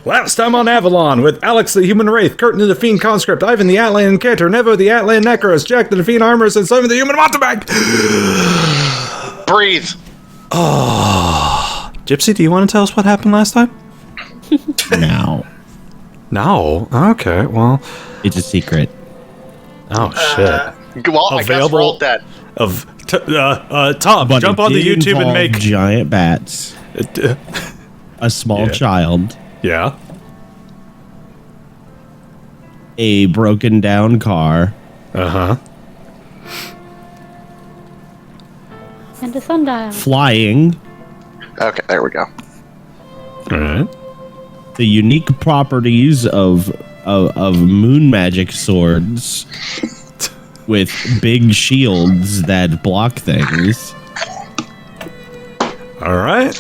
Last time on Avalon, with Alex the Human Wraith, Khurtin the Fiend Conscript, Ivan the Atlan Cantor, Nevo the Atlan Necros, Jack the Fiend Armorist, and Simon the Human Mountebank! Breathe! Oh. Gypsy, do you want to tell us what happened last time? No. No? Okay, well... It's a secret. Oh, shit. Well, I guess we're all dead. Tom, But jump it on the did YouTube and involve make... giant bats. A small child. Yeah? A broken down car. Uh-huh. And a sundial. Flying. Okay, there we go. Alright. The unique properties of moon magic swords with big shields that block things. Alright.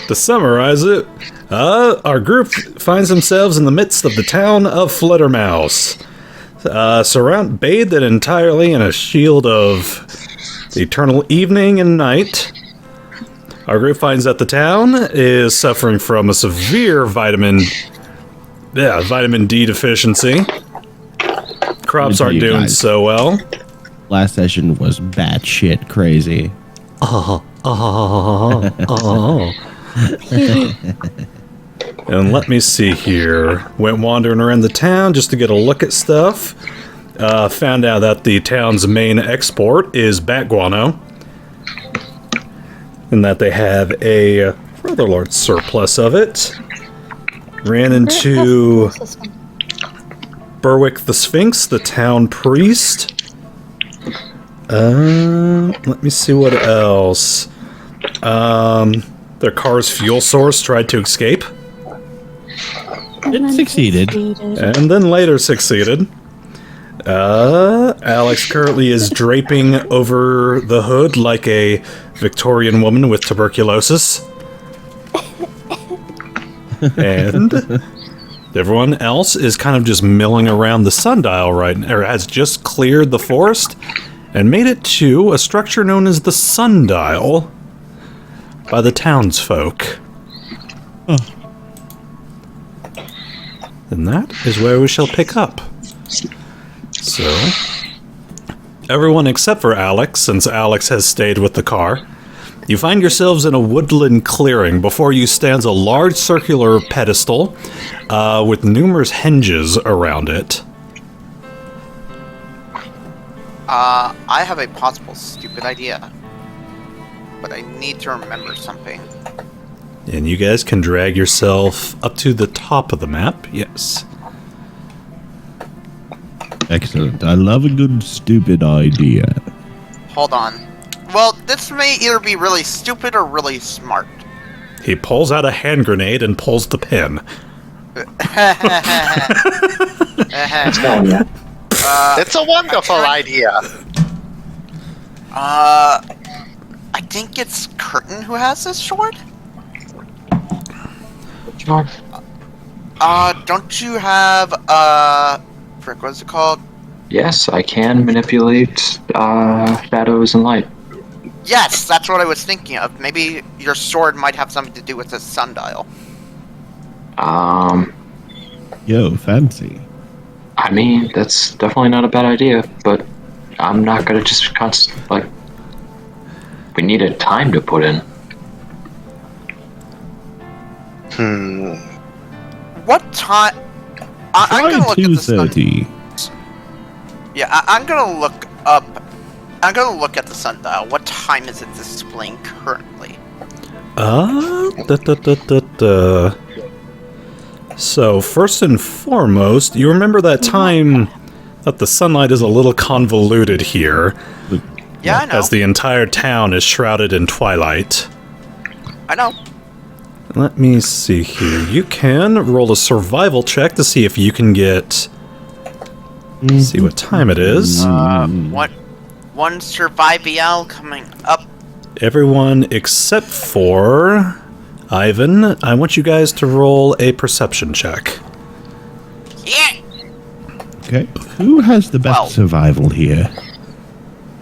To summarize it, our group finds themselves in the midst of the town of Fluttermouse. Bathed entirely in a shield of the eternal evening and night. Our group finds that the town is suffering from a severe vitamin D deficiency. Crops aren't doing so well. Last session was batshit crazy. And let me see here. Went wandering around the town just to get a look at stuff. Found out that the town's main export is bat guano. And that they have a rather large surplus of it. Ran into Berwick the Sphinx, the town priest. Let me see what else. Their car's fuel source tried to escape. It succeeded. And then later succeeded. Alex currently is draping over the hood like a Victorian woman with tuberculosis. And everyone else is kind of just milling around the sundial right now, or has just cleared the forest and made it to a structure known as the Sundial by the townsfolk. And that is where we shall pick up. So, everyone except for Alex, since Alex has stayed with the car, you find yourselves in a woodland clearing. Before you stands a large circular pedestal with numerous hinges around it. I have a possible stupid idea, but I need to remember something. And you guys can drag yourself up to the top of the map, yes. Excellent. I love a good stupid idea. Hold on. Well, this may either be really stupid or really smart. He pulls out a hand grenade and pulls the pin. It's a wonderful idea. I think it's Khurtin who has this sword? Sure. Don't you have, frick, what is it called? Yes, I can manipulate shadows and light. Yes, that's what I was thinking of. Maybe your sword might have something to do with this sundial. Yo, fancy. I mean, that's definitely not a bad idea, but I'm not gonna just we need a time to put in. What time? I'm gonna look at the sun. 2:30. Yeah, I'm gonna look up. I'm gonna look at the sundial. What time is it displaying currently? So, first and foremost, you remember that time that the sunlight is a little convoluted here. Yeah, I know. As the entire town is shrouded in twilight. I know. Let me see here. You can roll a survival check to see if you can get... See what time it is. One survival coming up. Everyone except for Ivan, I want you guys to roll a perception check. Yeah. Okay. Who has the best survival here?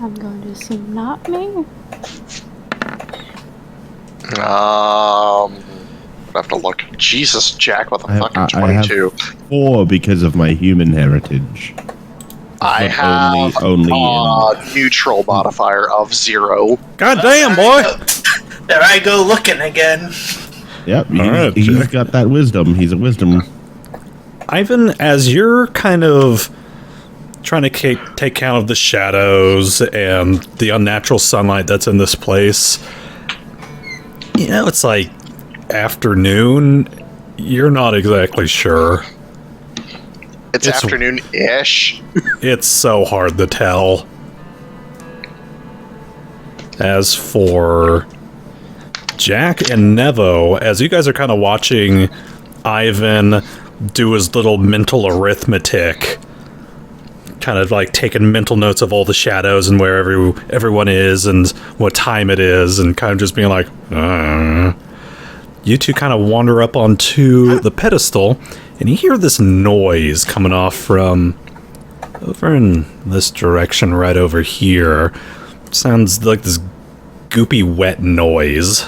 I'm going to assume not me. gonna have to look. Jesus, Jack with a I fucking have 22. 4 because of my human heritage. I But have only a neutral modifier of 0. God damn, boy! There I go looking again. Yep, right, he's Jack. got that wisdom. He's a wisdom. Ivan, as you're kind of trying to take count of the shadows and the unnatural sunlight that's in this place, you know, it's like afternoon. You're not exactly sure. It's afternoon-ish. It's so hard to tell. As for Jack and Nevo, as you guys are kind of watching Ivan do his little mental arithmetic, kind of like taking mental notes of all the shadows and where everyone is and what time it is, and kind of just being like, you two kind of wander up onto the pedestal, and you hear this noise coming off from over in this direction right over here. Sounds like this goopy, wet noise.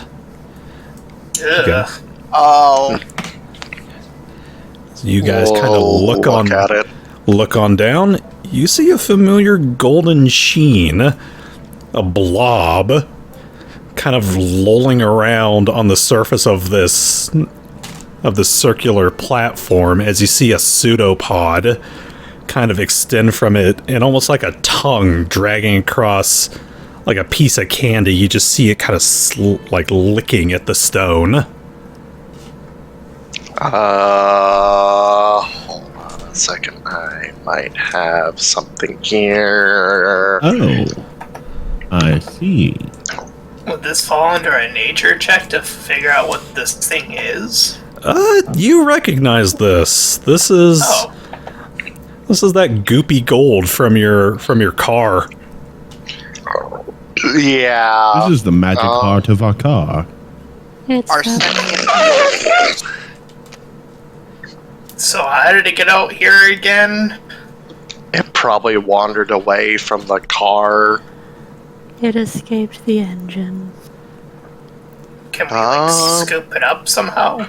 Okay. Oh. So you guys kind of look at it. Look on down. You see a familiar golden sheen, a blob, kind of lolling around on the surface of this circular platform. As you see a pseudopod kind of extend from it, and almost like a tongue dragging across like a piece of candy. You just see it kind of like licking at the stone. Hold on a second. I might have something here. Oh, I see. Would this fall under a nature check to figure out what this thing is? You recognize this. This is that goopy gold from your car. Yeah. This is the magic heart of our car. It's Our not- second. So how did it get out here again? It probably wandered away from the car. It escaped the engine. Can we like scoop it up somehow?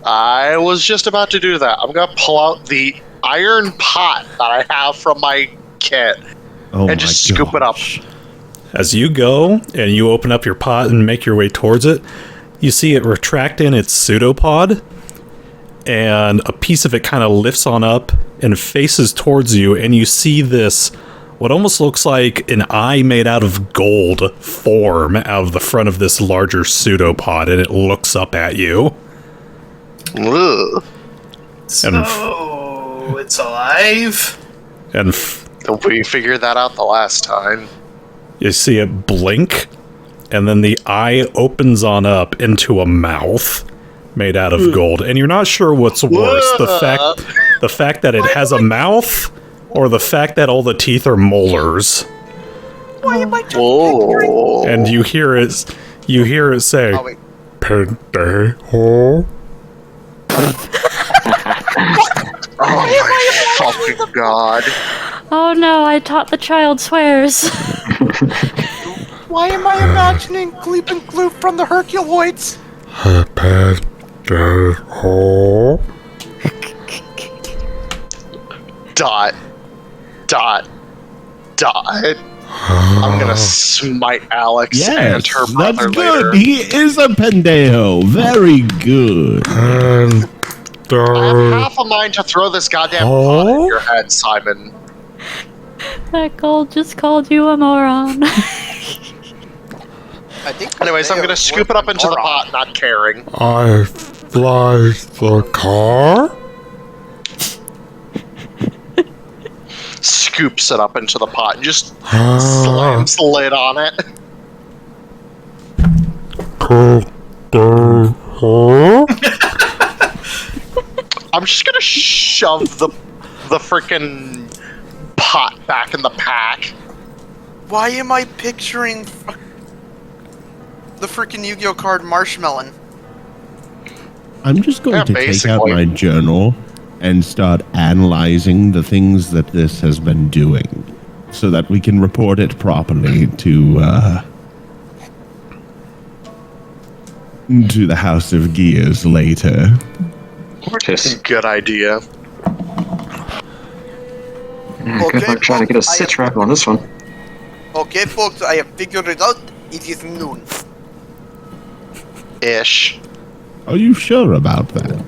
I was just about to do that. I'm gonna pull out the iron pot that I have from my kit Oh and just scoop it up. As you go and you open up your pot and make your way towards it, you see it retract in its pseudopod, and a piece of it kind of lifts on up and faces towards you, and you see this, what almost looks like an eye made out of gold, form out of the front of this larger pseudopod, and it looks up at you. Ugh. So it's alive? And We figured that out the last time. you see it blink, and then the eye opens on up into a mouth made out of gold. And you're not sure what's worse, the fact that it has a mouth, or the fact that all the teeth are molars. Why am I just Whoa. And you hear it say, Oh, wait. Pendejo. Oh my fucking god. Oh no, I taught the child swears. Why am I imagining Gleep and Gloop from the Herculoids? Pendejo. Dot. I'm gonna smite Alex and her brother that's later. good. He is a pendejo. Very good. I have half a mind to throw this goddamn pot in your head, Simon. That gold just called you a moron. I think. Anyways, I'm gonna scoop it up into the pot, not caring. I fly the car? Scoops it up into the pot and just slams the lid on it. I'm just gonna shove the frickin' pot back in the pack. Why am I picturing the freaking Yu-Gi-Oh card Marshmallow? I'm just going Yeah, to take out basically. my journal and start analyzing the things that this has been doing so that we can report it properly to to the House of Gears later. Just Good idea. good luck trying to get a sit rep on this one. Okay, folks, I have figured it out. It is noon. Ish. Are you sure about that?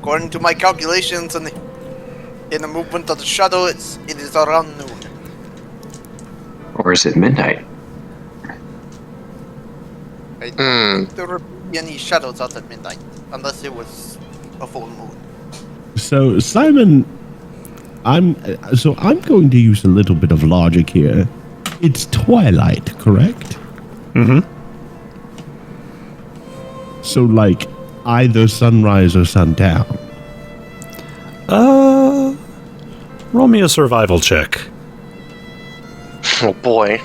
According to my calculations and in the movement of the shadow, it is around noon. Or is it midnight? I don't think there would be any shadows out at midnight, unless it was a full moon. So, Simon, I'm going to use a little bit of logic here. It's twilight, correct? Mm-hmm. So, like, either sunrise or sundown. Roll me a survival check. Oh boy.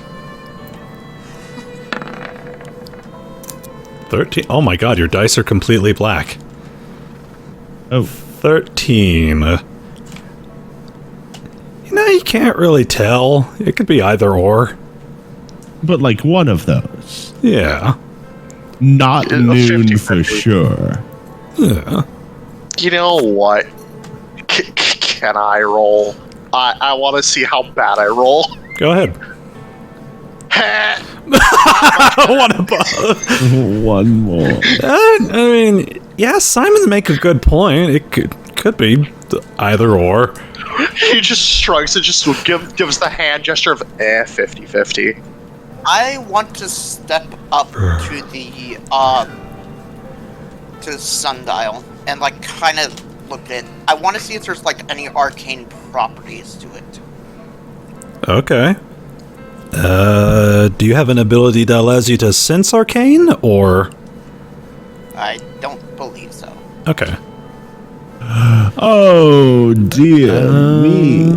13. Oh my god, your dice are completely black. Oh, 13. You can't really tell. It could be either or. but like one of those. Yeah. Not Yeah, noon 50-50. for sure. Yeah. You know what? Can I roll? I want to see how bad I roll. Go ahead. What above? One more. I mean, yeah, Simons make a good point. It could be either or. He just shrugs and just gives the hand gesture of 50-50. I want to step up to the sundial and like kind of look at it. I want to see if there's like any arcane properties to it. Okay. Do you have an ability that allows you to sense arcane, or? I don't believe so. Okay. Oh dear me.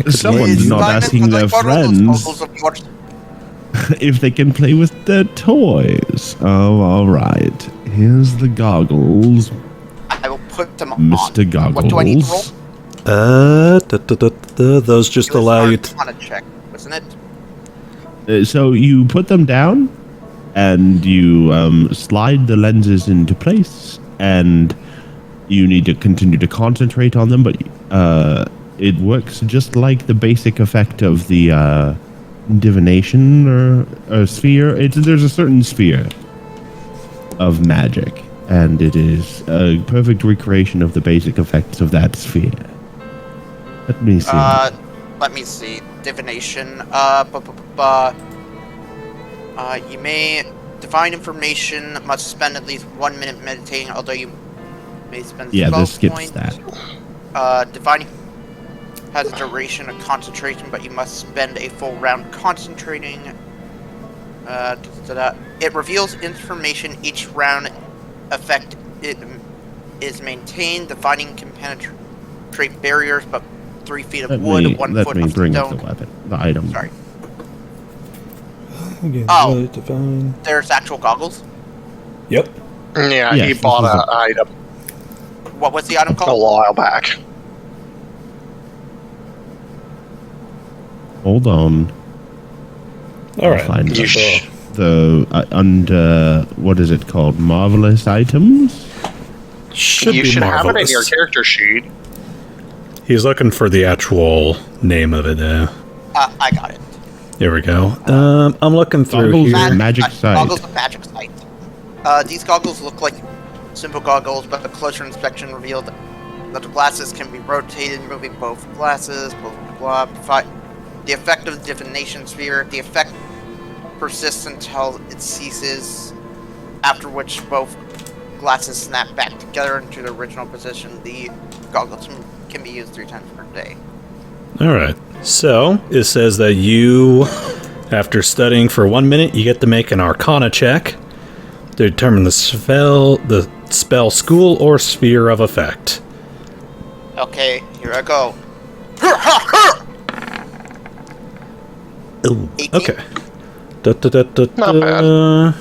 Someone's Please, not Simon, asking could I their borrow those friends goggles of yours? if they can play with their toys. Oh, all right. Here's the goggles, I will put them on. Mr. Goggles. What do I need to roll? Those just It was allow you hard to. on a check, wasn't it? So you put them down, and you slide the lenses into place, and you need to continue to concentrate on them, but it works just like the basic effect of the divination or sphere. There's a certain sphere of magic, and it is a perfect recreation of the basic effects of that sphere. Let me see. Let me see. Divination. You may divine information. Must spend at least 1 minute meditating. Although you may spend Yeah, 12 this skips points. that. Divine has a duration of concentration, but you must spend a full round concentrating. It reveals information each round. Effect it is maintained. Divining can penetrate barriers, but 3 feet of wood, 1 let foot me of bring up stone. the weapon, the item. Sorry. Oh, there's actual goggles. Yep. Yeah, Yes, he this bought is an item What was the item a called? while back. Hold on. All I'll right. find You the under what is it called? Marvelous items. Should you be should have it in marvelous. your character sheet. He's looking for the actual name of it. I got it. Here we go. I'm looking through Goggles here. of magic sight. Goggles of magic sight. These goggles look like simple goggles, but a closer inspection revealed that the glasses can be rotated, moving both glasses. Blah blah blah. The effect of the divination sphere. The effect persists until it ceases, after which both glasses snap back together into their original position. The goggles can be used 3 times per day. All right. So it says that you, after studying for 1 minute, you get to make an Arcana check to determine the spell, school, or sphere of effect. Okay, here I go. Ooh, 18? okay. Not bad.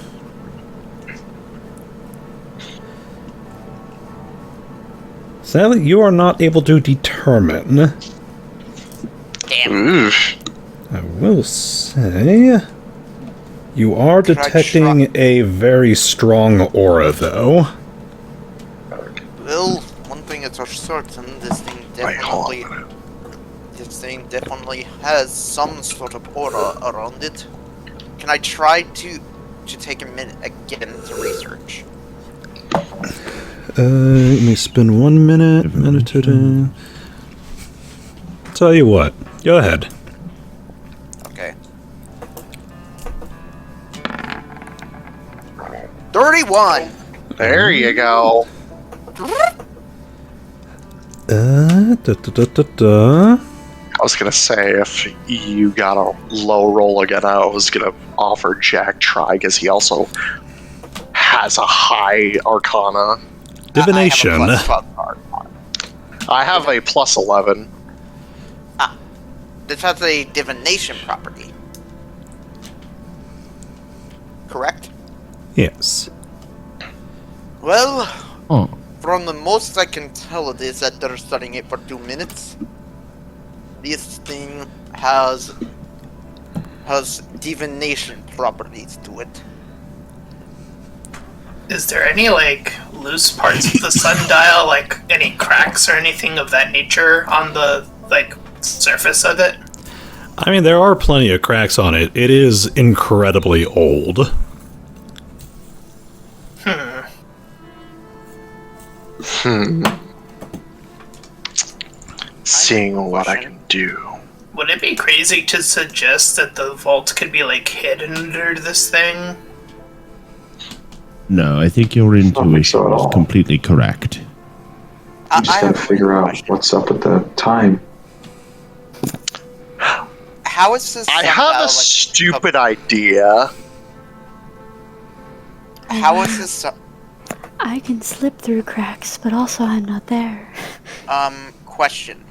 Sadly, you are not able to determine. Damn. Oof. I will say. You are Can I detecting a very strong aura, though. Well, one thing is for certain, Wait, hold on. this thing definitely has some sort of aura around it. Can I try to take a minute again to research? Let me spend 1 minute. Meditating. Tell you what. Go ahead. Okay. 31! There you go. Da, da, da, da, da. I was gonna say, if you got a low roll again, I was gonna offer Jack try, because he also has a high Arcana. Divination. I have a plus 11. This has a divination property. Correct? Yes. Well, Oh, from the most I can tell it is that they're studying it for 2 minutes. This thing has divination properties to it. Is there any, like, loose parts of the sundial, like any cracks or anything of that nature on the, like, surface of it? I mean, there are plenty of cracks on it. It is incredibly old. Seeing what I can do. Would it be crazy to suggest that the vault could be, like, hidden under this thing? no, I think your think so intuition at is all. completely correct. You just gotta figure out what's up with the time. How is this? I sundial, have a like, stupid idea. How is this? I can slip through cracks, but also I'm not there. Question.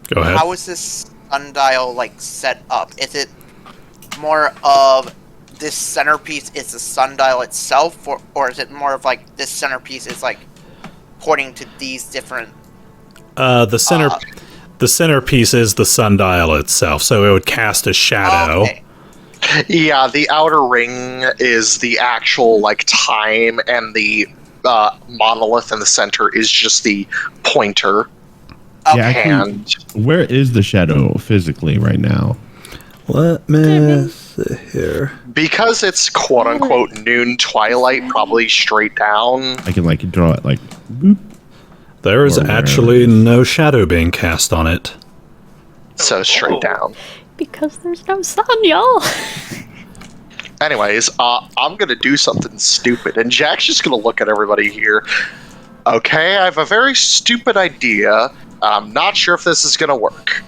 Go ahead. How is this sundial like set up? Is it more of this centerpiece is the sundial itself, or is it more of like this centerpiece is like pointing to these different? The centerpiece is the sundial itself, so it would cast a shadow. Okay. Yeah, the outer ring is the actual, like, time, and the monolith in the center is just the pointer. Yeah, actually, And where is the shadow physically right now? Let me see here. because it's quote-unquote noon twilight, probably straight down. I can like draw it like boop. There is Or where actually it is. no shadow being cast on it. So straight down. Because there's no sun, y'all. Anyways, I'm gonna do something stupid, and Jack's just gonna look at everybody here. Okay, I have a very stupid idea. I'm not sure if this is gonna work,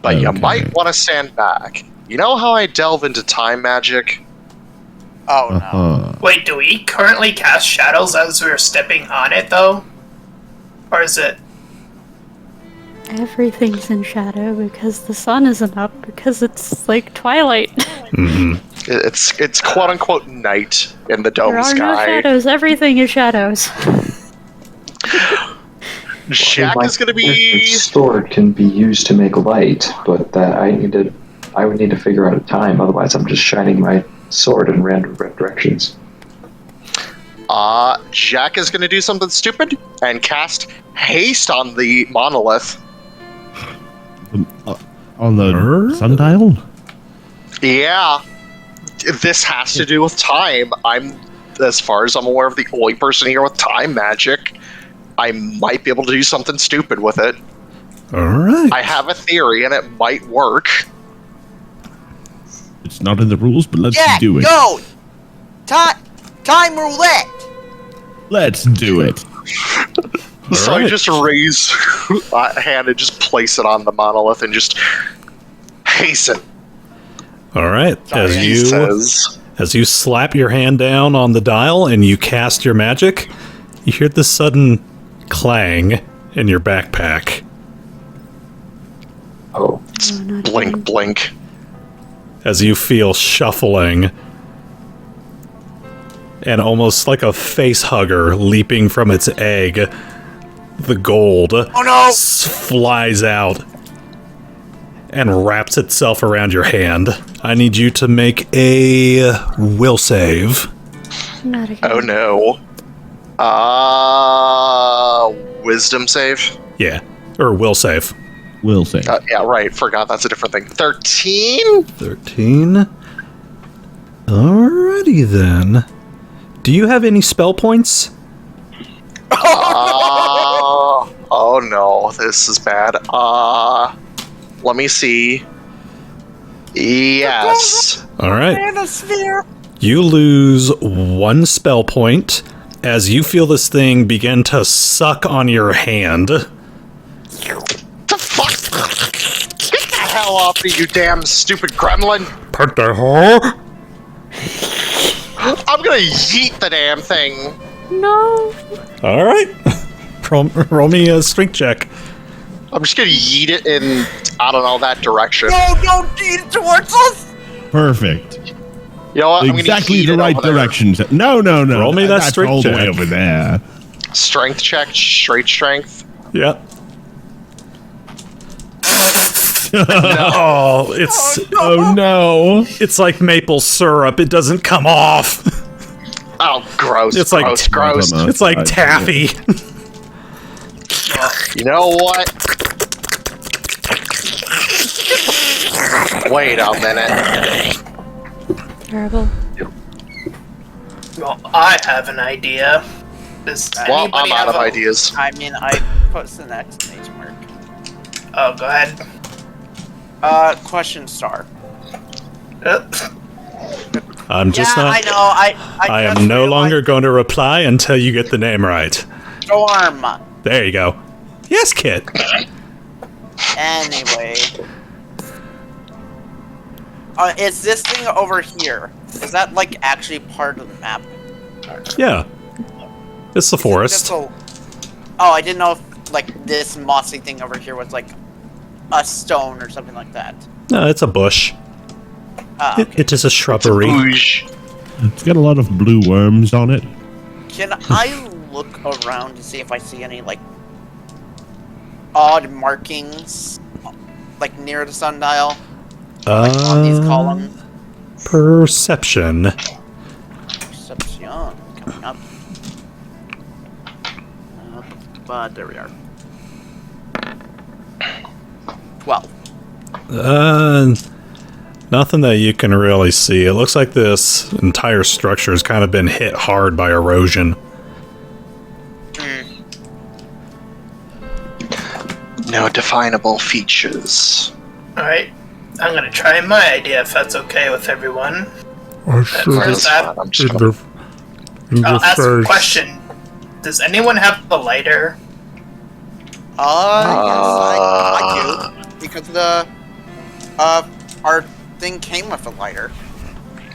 but you Okay. might want to stand back. You know how I delve into time magic? Oh no. Uh-huh. Wait, do we currently cast shadows as we're stepping on it, though? Or is it... Everything's in shadow because the sun isn't up because it's like twilight. It's quote unquote night in the dome There are no sky. shadows. Everything is shadows. Jack is gonna be. Sword can be used to make light, but that I would need to figure out a time. Otherwise, I'm just shining my sword in random directions. Jack is gonna do something stupid and cast haste on the monolith. On the sundial? Yeah, this has to do with time. I'm, as far as I'm aware, of the only person here with time magic. I might be able to do something stupid with it. Alright. I have a theory, and it might work. It's not in the rules, but let's Jack, do it. go! Time roulette! Let's do it. So I Alright. just raise a hand and just place it on the monolith and just hasten. Alright. He says. As you slap your hand down on the dial and you cast your magic, you hear this sudden clang in your backpack. Oh, Oh, not Blink, again. blink. As you feel shuffling and almost like a face hugger leaping from its egg, the gold Oh no! flies out and wraps itself around your hand. I need you to make a will save. Not again. Oh no. Wisdom save? Yeah, or will save. Will say. Yeah, right. Forgot that's a different thing. 13? 13. Alrighty then. Do you have any spell points? Oh no, this is bad. Let me see. Yes. Alright. Manosphere. You lose 1 spell point as you feel this thing begin to suck on your hand. The fuck? Get the hell off me, you damn stupid gremlin! Put the hole. I'm gonna yeet the damn thing. No. Alright. Roll me a strength check. I'm just gonna yeet it in, I don't know, that direction. No, don't eat it towards us. Perfect. You know what? I'm Exactly gonna the right direction. No. Roll me that That's strength all the way check. over there. Strength check, straight strength. Yep. Oh, it's Oh no. it's like maple syrup. It doesn't come off. Oh, gross. It's like gross. It's like taffy. You know what? Wait a minute. Terrible. Well, I have an idea. Does Well, anybody I'm out have of a- ideas. I mean, I put an exclamation mark. Oh, go ahead. Question star. I'm just yeah, not. I know. I just am no realized longer going to reply until you get the name right. Storm. There you go. Yes, Kit. Anyway. Is this thing over here? Is that, like, actually part of the map? Yeah. It's the forest. Oh, I didn't know if, like, this mossy thing over here was, like, a stone or something like that. No, it's a bush. Okay. It is a shrubbery. Boosh. It's got a lot of blue worms on it. Can I look around to see if I see any, like, odd markings, like, near the sundial? Like, on these columns? Perception. Perception coming up. But there we are. 12. Nothing that you can really see. It looks like this entire structure has kind of been hit hard by erosion. No definable features. Alright, I'm gonna try my idea if that's okay with everyone. First, I'm just gonna... I'll ask a question. Does anyone have the lighter? Yes, I do. Because the, our thing came with a lighter.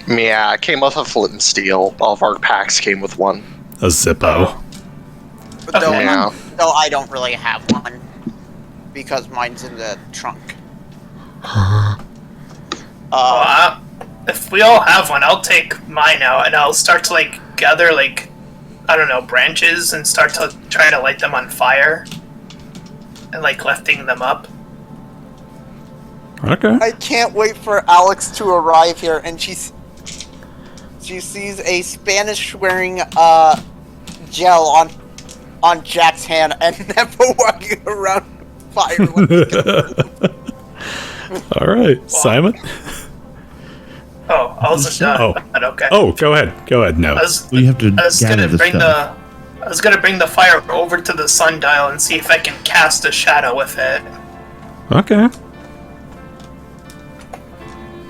Yeah, it came with a flint and steel. All of our packs came with one. A Zippo. Though, Yeah. though I don't really have one. Because mine's in the trunk. If we all have one, I'll take mine out and I'll start to, like, gather, like, I don't know, branches and start to try to light them on fire. And, like, lifting them up. Okay. I can't wait for Alex to arrive here, and she sees a Spanish-wearing gel on Jack's hand, and Nevo walking around fire. All right, Simon. Oh, I wasn't done. Oh. But okay. Oh, go ahead. Go ahead. No. I was We have to gather gonna the bring stuff. I was gonna bring the fire over to the sundial and see if I can cast a shadow with it. Okay.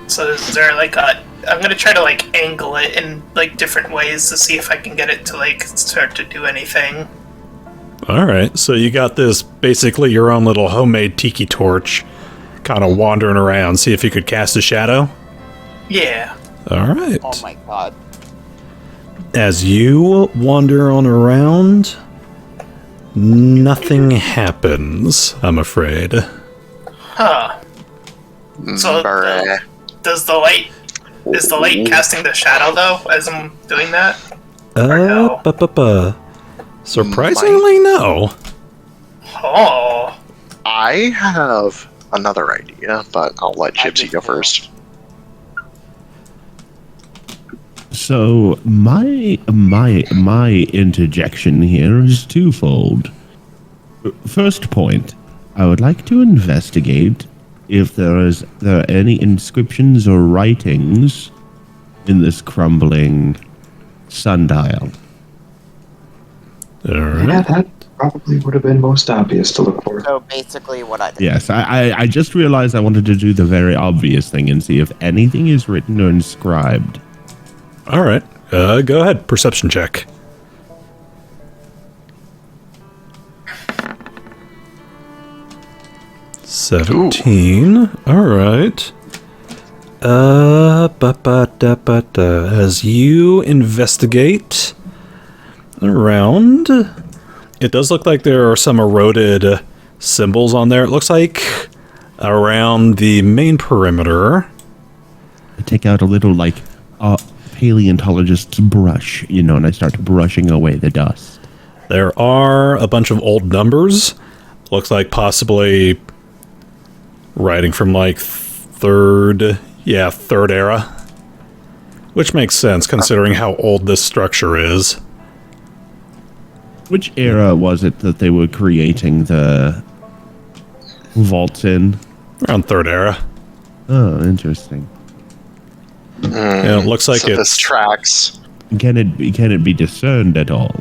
So is there like I'm gonna try to like angle it in like different ways to see if I can get it to like start to do anything. All right. So you got this basically your own little homemade tiki torch, kind of wandering around. See if you could cast a shadow. Yeah. All right. Oh my god. As you wander on around, nothing happens, I'm afraid. Huh. So Bruh. is the light casting the shadow though as I'm doing that? no? Surprisingly, no. Oh. I have another idea, but I'll let Gypsy go first. So my interjection here is twofold. First point, I would like to investigate if there are any inscriptions or writings in this crumbling sundial. All right. Yeah, that probably would have been most obvious to look for. So basically, what I did. Yes, I just realized I wanted to do the very obvious thing and see if anything is written or inscribed. All right. Go ahead. Perception check. Ooh. 17. All right. As you investigate around, it does look like there are some eroded symbols on there. It looks like around the main perimeter. I take out a little, paleontologist's brush, and I start brushing away the dust. There are a bunch of old numbers. Looks like possibly writing from third era. Which makes sense considering how old this structure is. Which era was it that they were creating the vaults in? Around third era. Oh, interesting. Yeah, it looks like So this tracks. Can it be discerned at all?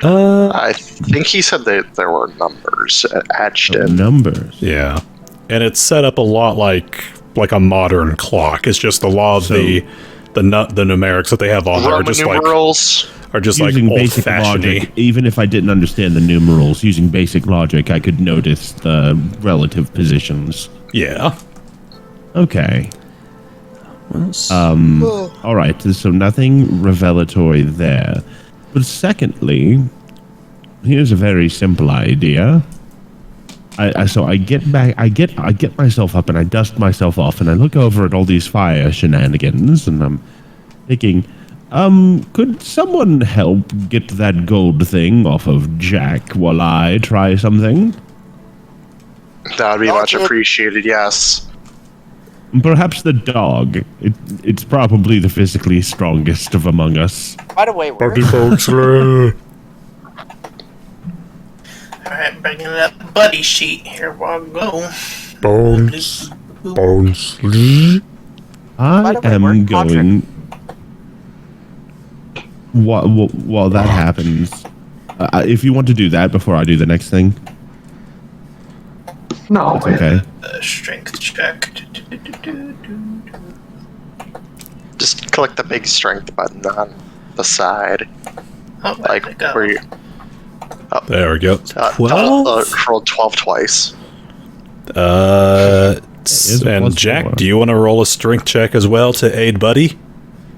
I think he said that there were numbers etched in. Numbers. Yeah. And it's set up a lot like a modern clock. It's just the law of the numerics that they have on there Roman numerals. are just Using old basic fashioned. logic, even if I didn't understand the numerals, using basic logic, I could notice the relative positions. Yeah. Okay. All right. So nothing revelatory there. But secondly, here's a very simple idea. So I get myself up and I dust myself off and I look over at all these fire shenanigans and I'm thinking, could someone help get that gold thing off of Jack while I try something? That would be much appreciated, yes. Perhaps the dog. It's probably the physically strongest of among us. By the way, where Alright, bringing that buddy sheet here while I go. Bones. I the way, am we're going. While that happens, if you want to do that before I do the next thing, No. okay. Strength check. Just click the big strength button on the side. Oh, Like, there we go. where you... There we go. 12? Rolled 12 twice. is a And plus Jack, 4. do you want to roll a strength check as well to aid Buddy?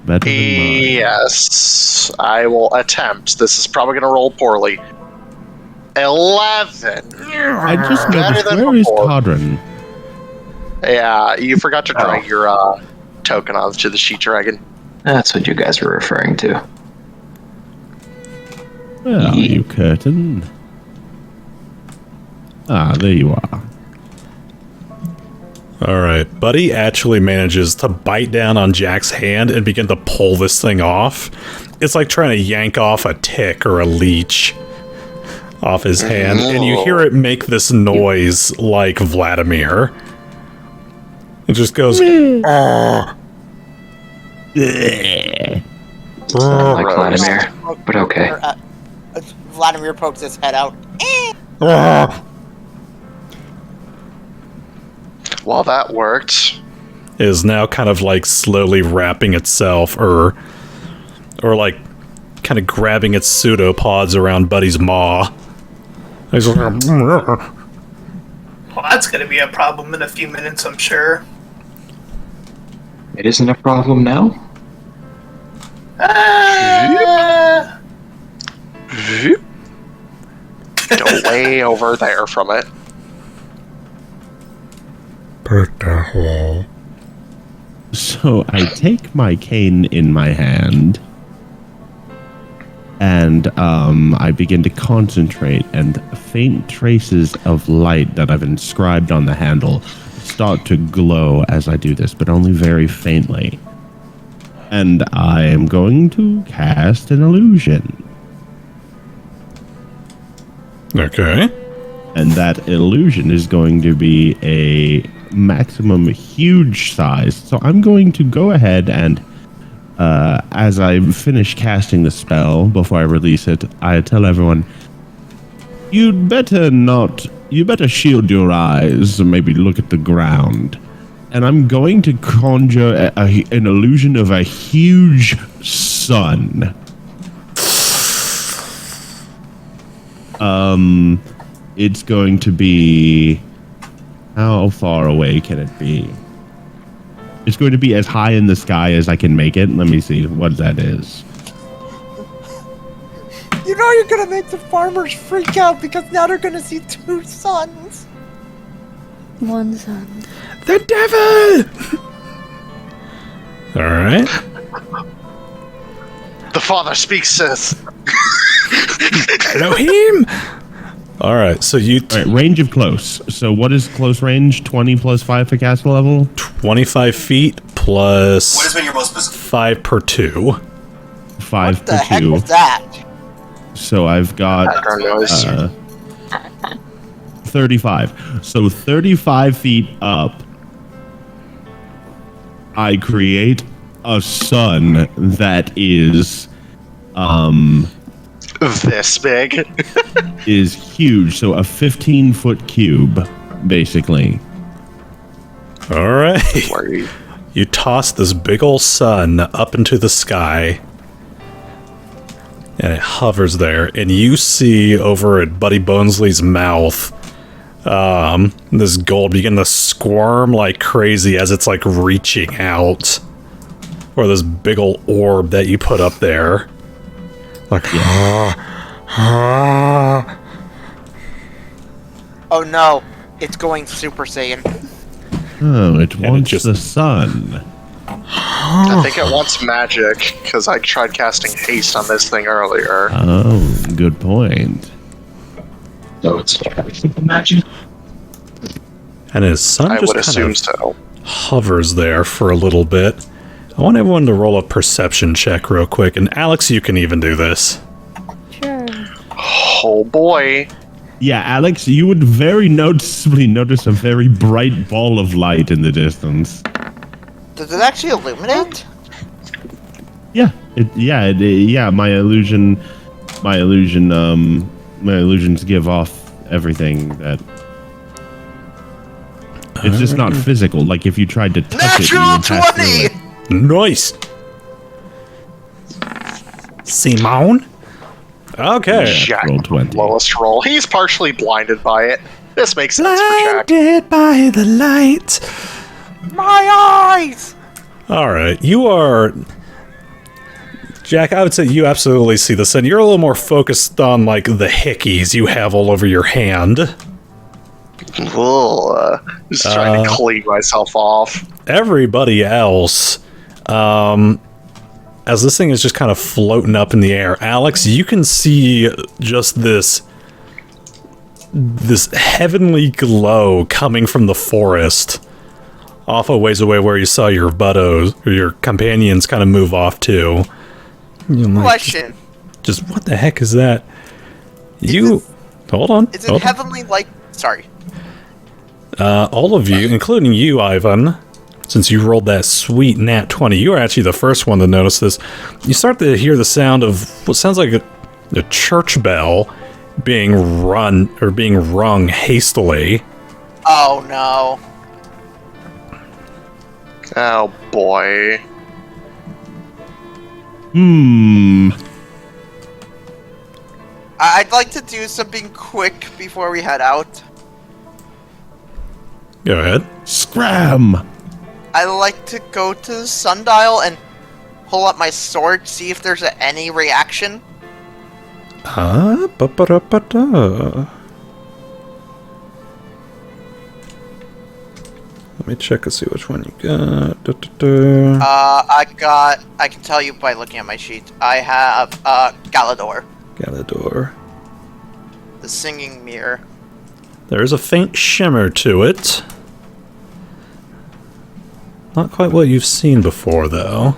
Better than mine. Yes, I will attempt. This is probably going to roll poorly. 11. I just Better noticed, than where is before. Kodhran? Yeah, you forgot to drag your token onto the sheet dragon. That's what you guys were referring to. Where are you, Khurtin? Ah, there you are. All right. Buddy actually manages to bite down on Jack's hand and begin to pull this thing off. It's like trying to yank off a tick or a leech off his hand, and you hear it make this noise like Vladimir. It just goes, "Oh." Sound like Gross. Vladimir, but okay. Vladimir pokes his head out. Well, that worked. Is now kind of like slowly wrapping itself or like kind of grabbing its pseudopods around Buddy's maw. He's like, Well, that's going to be a problem in a few minutes, I'm sure. It isn't a problem now? Go way over there from it. So I take my cane in my hand, and I begin to concentrate, and faint traces of light that I've inscribed on the handle start to glow as I do this, but only very faintly. And I am going to cast an illusion. Okay. And that illusion is going to be a maximum huge size. So I'm going to go ahead and, as I finish casting the spell, before I release it, I tell everyone, you better shield your eyes and maybe look at the ground. And I'm going to conjure an illusion of a huge sun. It's going to be... How far away can it be? It's going to be as high in the sky as I can make it. Let me see what that is. You know you're gonna make the farmers freak out because now they're gonna see 2 suns. One sun. The devil! Alright. The father speaks, Sith. Elohim! Alright, so you... All right, range of close. So what is close range? 20 plus 5 for castle level? 25 feet plus... What has been your most specific? 5 per 2. 5 What the per heck 2. was that? So I've got... Background noise. 35. So 35 feet up, I create a sun that is This big. is huge. So a 15-foot cube, basically. Alright. Worry. You toss this big ol' sun up into the sky. And it hovers there. And you see over at Buddy Bonesley's mouth, this gold begin to squirm like crazy as it's like reaching out. Or this big ol' orb that you put up there. Like, Oh no, it's going Super Saiyan. Oh, it wants just- the sun. I think it wants magic, because I tried casting haste on this thing earlier. Oh, good point. So it's magic. and his sun I just would kind assume of so. hovers there for a little bit. I want everyone to roll a perception check real quick. And Alex, you can even do this. Sure. Oh boy. Yeah, Alex, you would very noticeably notice a very bright ball of light in the distance. Does it actually illuminate? Yeah, my illusions give off everything that. It's just not physical. Like if you tried to touch it, you Natural would pass through 20! it. Nice! Simone? Okay. Jack, roll 20. lowest roll. He's partially blinded by it. This makes sense for Jack. Blinded by the light. My eyes! Alright, you are... Jack, I would say you absolutely see this, and you're a little more focused on, like, the hickeys you have all over your hand. Just trying to clean myself off. Everybody else, as this thing is just kind of floating up in the air, Alex, you can see just this heavenly glow coming from the forest off a ways away where you saw your buddos, or your companions kind of move off to. Question. Just what the heck is that? Hold on. Is it hold on. heavenly like... Sorry. All of you, including you, Ivan, since you rolled that sweet nat 20, you are actually the first one to notice this. You start to hear the sound of what sounds like a church bell being rung hastily. Oh no. Oh boy. I'd like to do something quick before we head out. Go ahead. Scram! I like to go to the sundial and pull up my sword, see if there's any reaction. Ba-ba-da-ba-da. Let me check and see which one you got. Da-da-da. I can tell you by looking at my sheet. I have, Galador. Galador. The Singing Mirror. There is a faint shimmer to it. Not quite what you've seen before, though.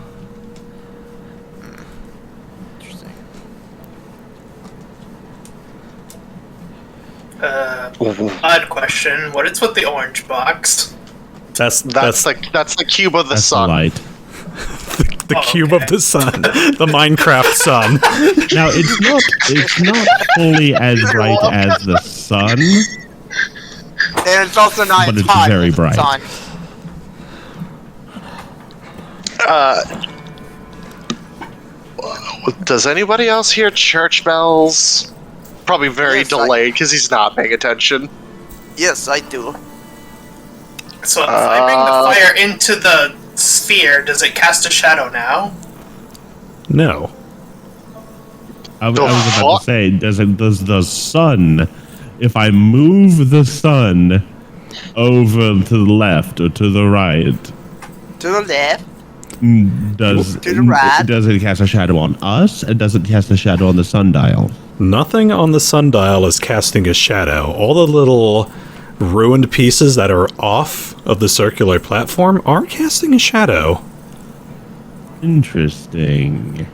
Interesting. Odd question. What is with the orange box? That's the cube of the That's sun. the light. The cube of the sun. The Minecraft sun. Now it's not fully as bright as the sun. And it's also not But as it's hot very as the bright. sun. Does anybody else hear church bells? Probably very Yes, delayed because he's not paying attention. Yes, I do. So if I bring the fire into the sphere, does it cast a shadow now? No. I was about to say, does the sun, if I move the sun over to the left or to the right, To the left. does To the right. does it cast a shadow on us, and does it cast a shadow on the sundial? Nothing on the sundial is casting a shadow. All the little ruined pieces that are off of the circular platform are casting a shadow. Interesting.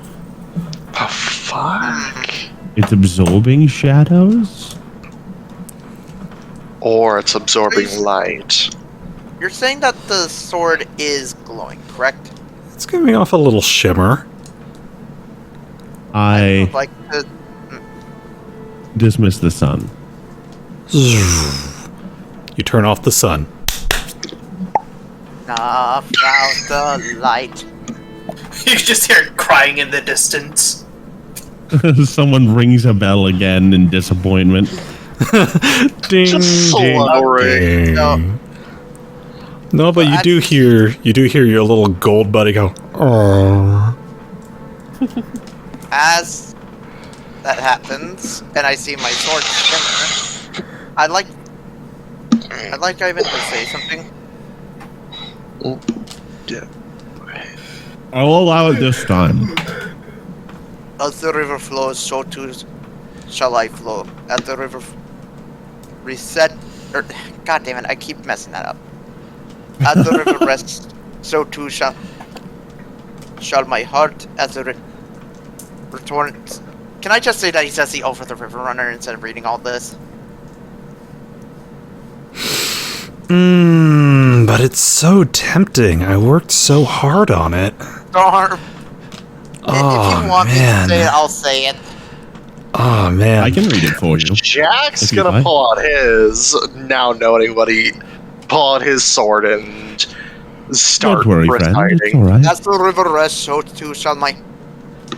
The fuck? It's absorbing shadows? Or it's absorbing light. You're saying that the sword is glowing, correct? It's giving off a little shimmer. I Like the dismiss the sun. You turn off the sun. knock out the light. You just hear it crying in the distance. Someone rings a bell again in disappointment. Ding, Just ding, slowing. ding. No. No, but you do hear your little gold buddy go. Oh. As that happens, and I see my sword shimmer, I'd like Ivan to say something. I'll allow it this time. As the river flows, so too shall I flow. As the river reset, God damn it, I keep messing that up. As the river rests, so too shall my heart. As the return. Can I just say that he says the over the river runner instead of reading all this? But it's so tempting. I worked so hard on it. Darn. Oh, if you want man. me to say it, I'll say it. Oh, man. I can read it for you. Jack's If you'd gonna like. pull out his, now knowing what he, pull out his sword and start Don't worry, friend. It's reciting. alright. As the river rests, so too shall my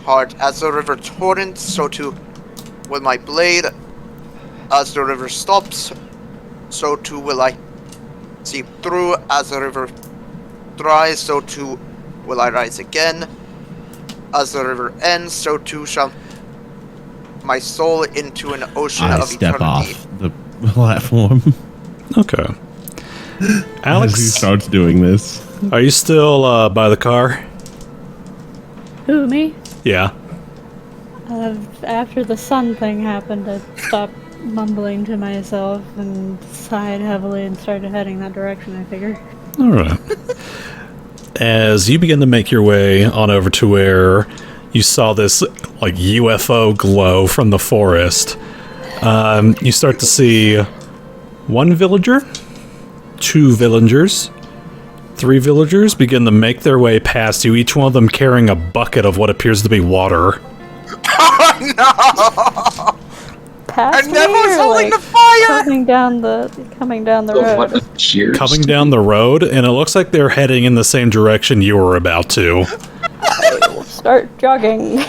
heart. As the river torrents, so too will my blade. As the river stops, so too will I seep through. As the river dries, so too will I rise again. As the river ends, so too shall my soul into an ocean I of step eternity. off the platform Okay. as he Alex, starts doing this. are you still by the car? Who, me? Yeah. After the sun thing happened, I stopped mumbling to myself and sighed heavily and started heading that direction, I figure. All right. As you begin to make your way on over to where you saw this like UFO glow from the forest, you start to see one villager, two villagers, three villagers begin to make their way past you, each one of them carrying a bucket of what appears to be water. Oh no! Past And Nevo's me, or, holding like, the fire! coming down the So what, road. cheers? Coming down the road, and it looks like they're heading in the same direction you were about to. Start jogging.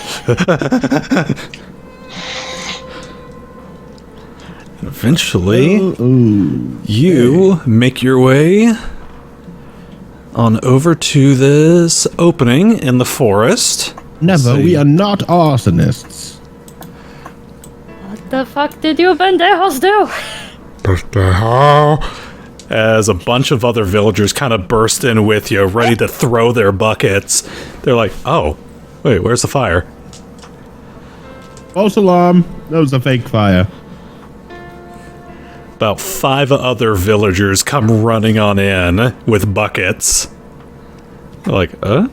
Eventually, Ooh. you make your way on over to this opening in the forest. Never, See. we are not arsonists. What the fuck did you pendejos do? As a bunch of other villagers kind of burst in with you, ready to throw their buckets. They're like, oh, wait, where's the fire? False alarm. That was a fake fire. About 5 other villagers come running on in with buckets. Like, Huh?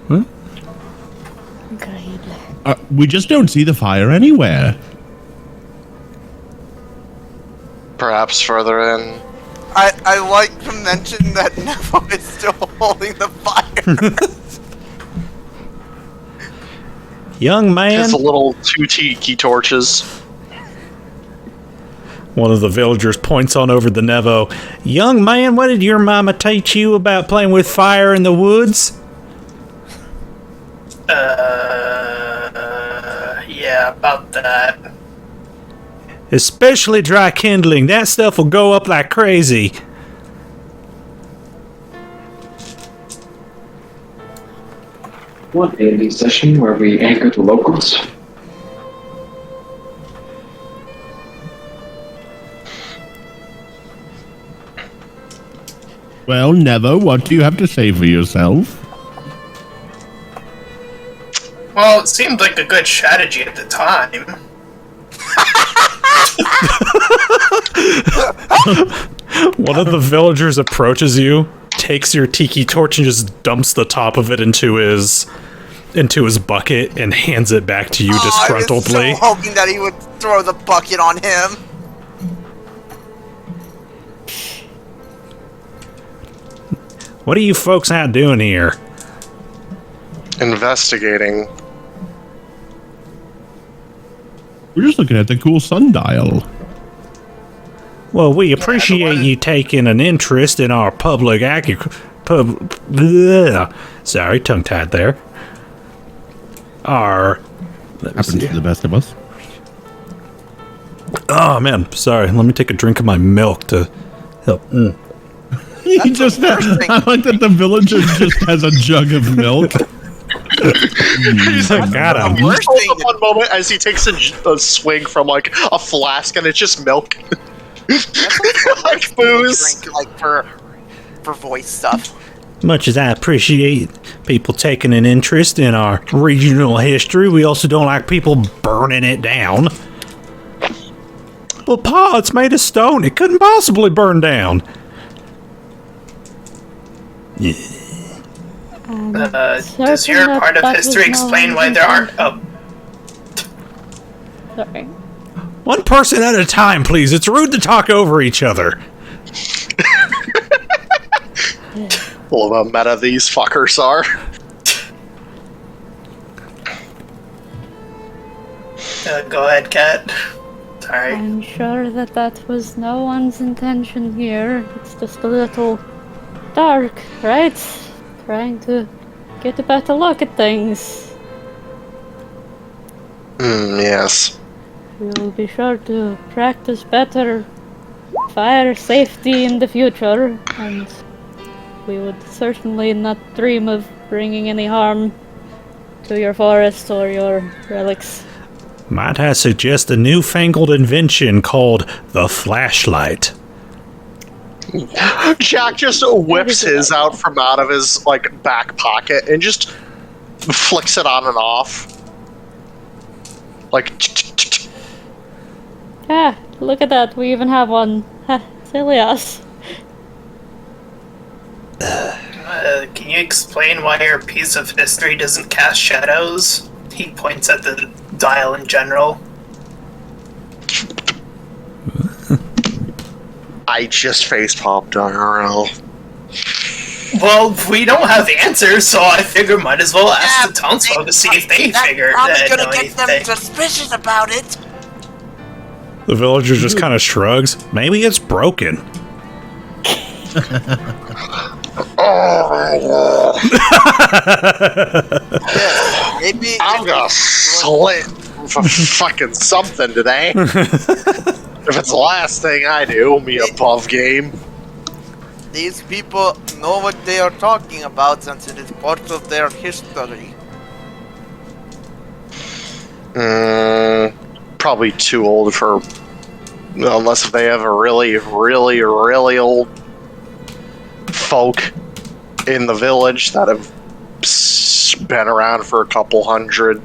Agreed. We just don't see the fire anywhere. Perhaps further in. I like to mention that Nevo is still holding the fire. Young man. His little 2 tiki torches. One of the villagers points on over the Nevo. Young man, what did your mama teach you about playing with fire in the woods? Yeah, about that. Especially dry kindling. That stuff will go up like crazy. One A&D session where we anchor the locals. Well, Nevo, what do you have to say for yourself? Well, it seemed like a good strategy at the time. One of the villagers approaches you, takes your tiki torch and just dumps the top of it into his bucket and hands it back to you disgruntledly. I was so hoping that he would throw the bucket on him. What are you folks out doing here? Investigating. We're just looking at the cool sundial. Well, we appreciate you taking an interest in our public sorry, tongue-tied there. Happens to the best of us. Oh, man, sorry. Let me take a drink of my milk to help. He just, I like that the villager just has a jug of milk. He's like, got him. Hold up one moment as he takes a swig from like a flask and it's just milk. Like booze. Drink, like for voice stuff. Much as I appreciate people taking an interest in our regional history, we also don't like people burning it down. Well, Pa, it's made of stone. It couldn't possibly burn down. Does your part of history explain why there aren't... Oh, Sorry. One person at a time, please. It's rude to talk over each other. Full of a meta these fuckers are. go ahead, Kat. Sorry. I'm sure that was no one's intention here. It's just a little dark, right? Trying to get a better look at things. Yes. We'll be sure to practice better fire safety in the future, and we would certainly not dream of bringing any harm to your forest or your relics. Might I suggest a newfangled invention called the flashlight? Jack just whips his out from out of his like back pocket and just flicks it on and off. Like Ah, look at that, we even have one. Ha, silly us. Can you explain why your piece of history doesn't cast shadows? He points at the dial in general. I just face popped IRL. Well, we don't have answers, so I figure might as well ask the townsfolk to see if they figure I'm gonna know get them anything. suspicious about it. The villager just kind of shrugs. Maybe it's broken. Yeah, maybe I'm gonna slit for fucking something today. If it's the last thing I do, me above game. these people know what they are talking about since it is part of their history. Probably too old for, unless they have a really, really, really old folk in the village that have been around for a couple hundred.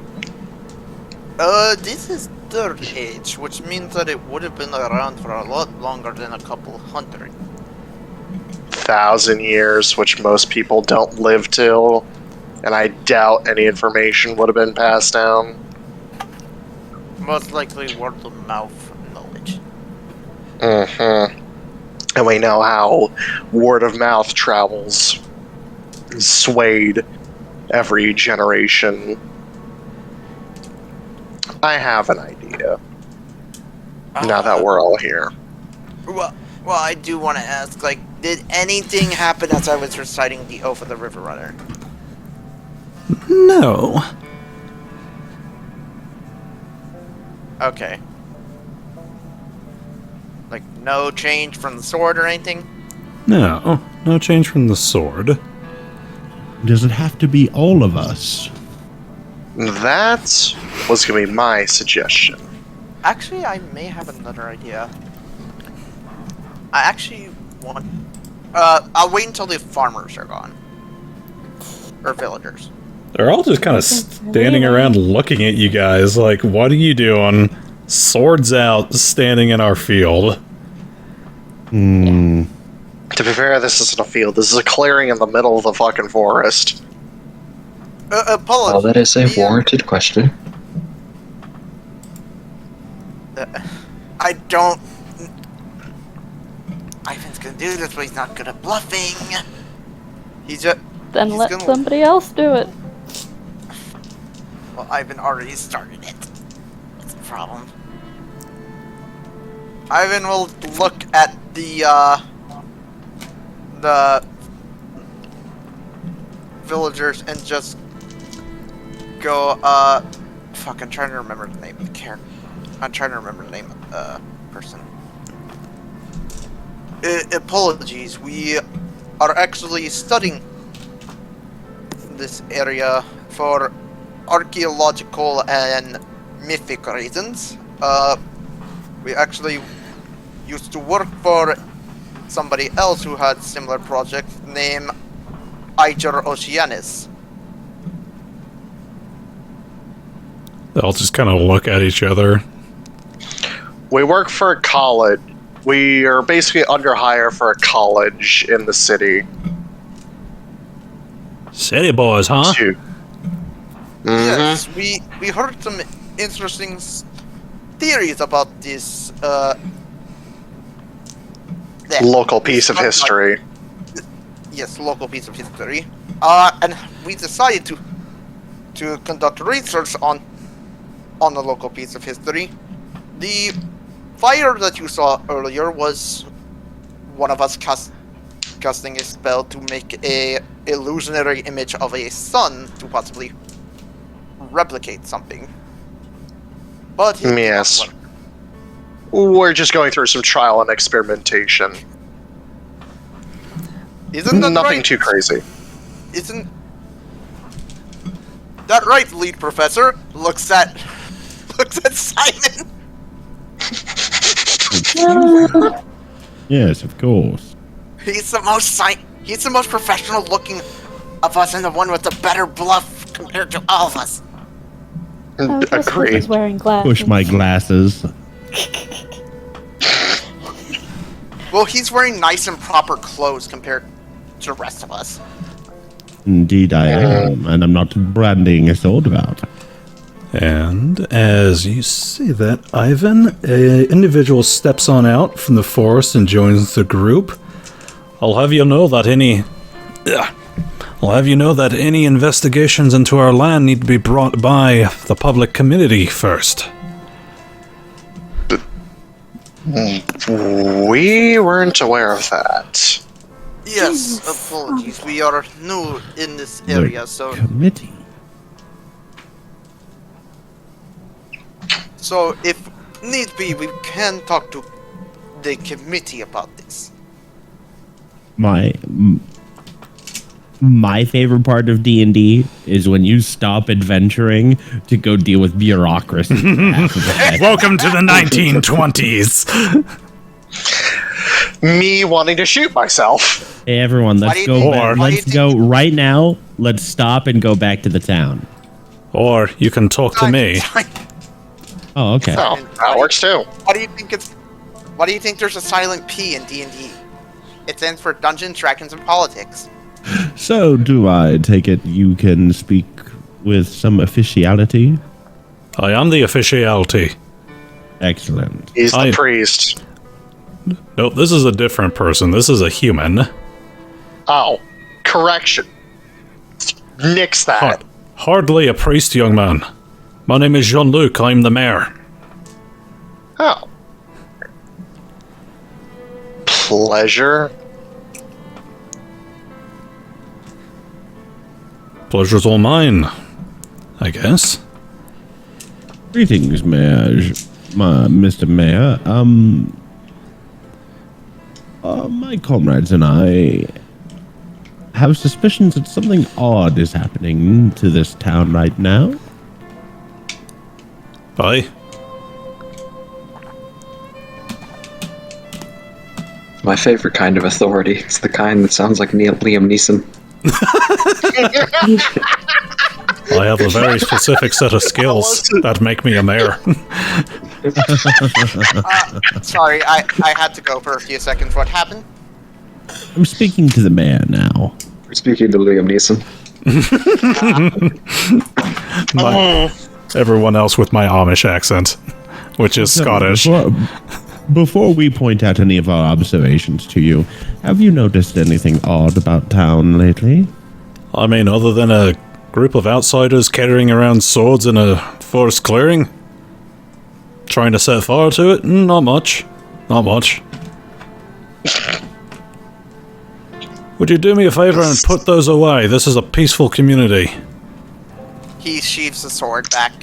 This is Third Age, which means that it would have been around for a lot longer than a couple hundred. 1,000 years, which most people don't live till. and I doubt any information would have been passed down. Most likely word of mouth knowledge. Mm-hmm. And we know how word of mouth travels, swayed every generation. I have an idea. Now that we're all here. Well, I do want to ask, like, did anything happen as I was reciting the Oath of the River Runner? No. Okay. Like, no change from the sword or anything? No. No change from the sword. Does it have to be all of us? That was going to be my suggestion. Actually, I may have another idea. I actually want... I'll wait until the farmers are gone. Or villagers. They're all just kind of standing around looking at you guys like, what are you doing? Swords out, standing in our field. Hmm. To be fair, this isn't a field. This is a clearing in the middle of the fucking forest. Apologies. Well, that is a warranted question. I don't... Ivan's gonna do this, but he's not good at bluffing. He's just... Then he's let gonna- somebody else do it. Well, Ivan already started it. That's the problem. Ivan will look at the villagers and just go, fuck, I'm trying to remember the name of the character. I'm trying to remember the name of the person. Apologies, we are actually studying this area for archaeological and mythic reasons. We actually used to work for somebody else who had similar projects named Iger Oceanus. They'll just kind of look at each other. We work for a college. We are basically under hire for a college in the city. City boys, huh? To- Yes, we heard some interesting theories about this Local piece of history. Yes, local piece of history. And we decided to conduct research on the local piece of history. The fire that you saw earlier was one of us casting a spell to make a illusionary image of a sun to possibly replicate something. But it did not Yes. work. We're just going through some trial and experimentation. Isn't that Nothing right? too crazy. Isn't that right, lead professor? Looks at Simon. Yes, of course. He's the most professional looking of us and the one with the better bluff compared to all of us. Oh, just 'cause Agreed. he's wearing glasses. Push my glasses. Well, he's wearing nice and proper clothes compared to the rest of us. Indeed I am, and I'm not branding a sword about. And as you say that, Ivan, an individual steps on out from the forest and joins the group. I'll have you know that any investigations into our land need to be brought by the public committee first. We weren't aware of that. Yes, apologies. We are new in this area, so Committee. if need be, we can talk to the committee about this. My favorite part of D&D is when you stop adventuring to go deal with bureaucracy. Welcome to the 1920s. Me wanting to shoot myself. Hey everyone, Why do let's you go. think- Back. why do you Let's go right now. Let's stop and go back to the town. Or you can talk to me. Oh, okay. Oh, that works too. Why do you think there's a silent P in D&D? It stands for Dungeons, Dragons, and Politics. So, do I take it you can speak with some officiality? I am the officiality. Excellent. He's the priest. Nope, this is a different person. This is a human. Oh, correction. Nix that. Hardly a priest, young man. My name is Jean-Luc. I'm the mayor. Oh. Pleasure. Pleasure's all mine, I guess. Greetings, Mayor, Mr. Mayor. My comrades and I have suspicions that something odd is happening to this town right now. Aye. My favorite kind of authority. It's the kind that sounds like Liam Neeson. I have a very specific set of skills that make me a mayor. Sorry, I had to go for a few seconds. What happened? I'm speaking to the mayor now. We're speaking to Liam Neeson. Everyone else with my Amish accent, which is Scottish. Before we point out any of our observations to you, have you noticed anything odd about town lately? I mean, other than a group of outsiders carrying around swords in a forest clearing? Trying to set fire to it? Not much. Not much. Would you do me a favor and put those away? This is a peaceful community. He sheaves the sword back.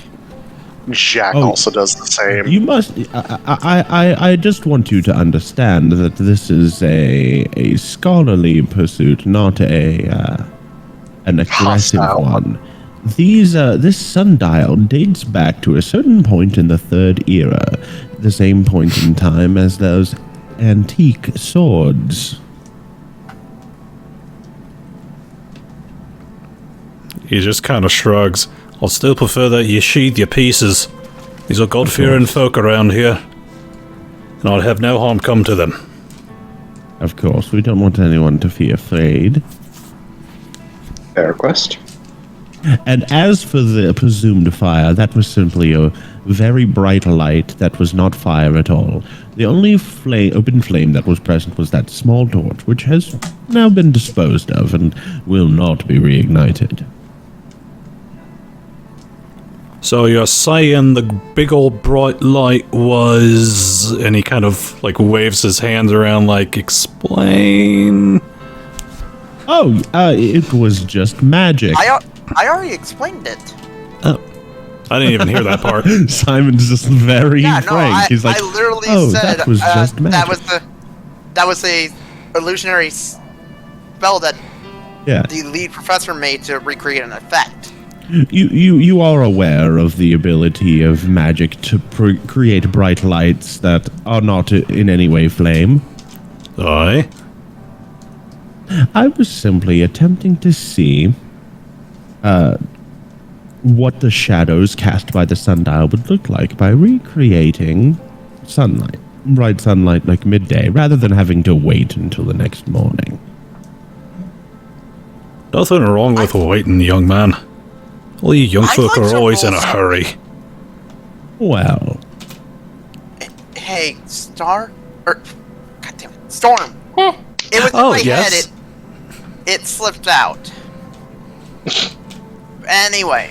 Jack also does the same. You must. I just want you to understand that this is a scholarly pursuit, not an aggressive Hostile. one. This sundial dates back to a certain point in the Third Era, the same point in time as those antique swords. He just kind of shrugs. I'll still prefer that you sheathe your pieces. These are God-fearing folk around here, and I'd have no harm come to them. Of course, we don't want anyone to be afraid. Fair request. And as for the presumed fire, that was simply a very bright light that was not fire at all. The only open flame that was present was that small torch, which has now been disposed of and will not be reignited. So you're saying the big old bright light was... And he kind of, like, waves his hands around, like, explain... Oh, it was just magic. I already explained it. Oh. I didn't even hear that part. Simon's just very frank. He's like, I literally oh, said that was just magic. that was a illusionary spell that the lead professor made to recreate an effect. You are aware of the ability of magic to create bright lights that are not in any way flame? Aye. I was simply attempting to see what the shadows cast by the sundial would look like by recreating sunlight, bright sunlight like midday, rather than having to wait until the next morning. Nothing wrong with waiting, young man. All you young folk are always in a hurry. Well. Hey, Storm? It was in my head. It slipped out. Anyway,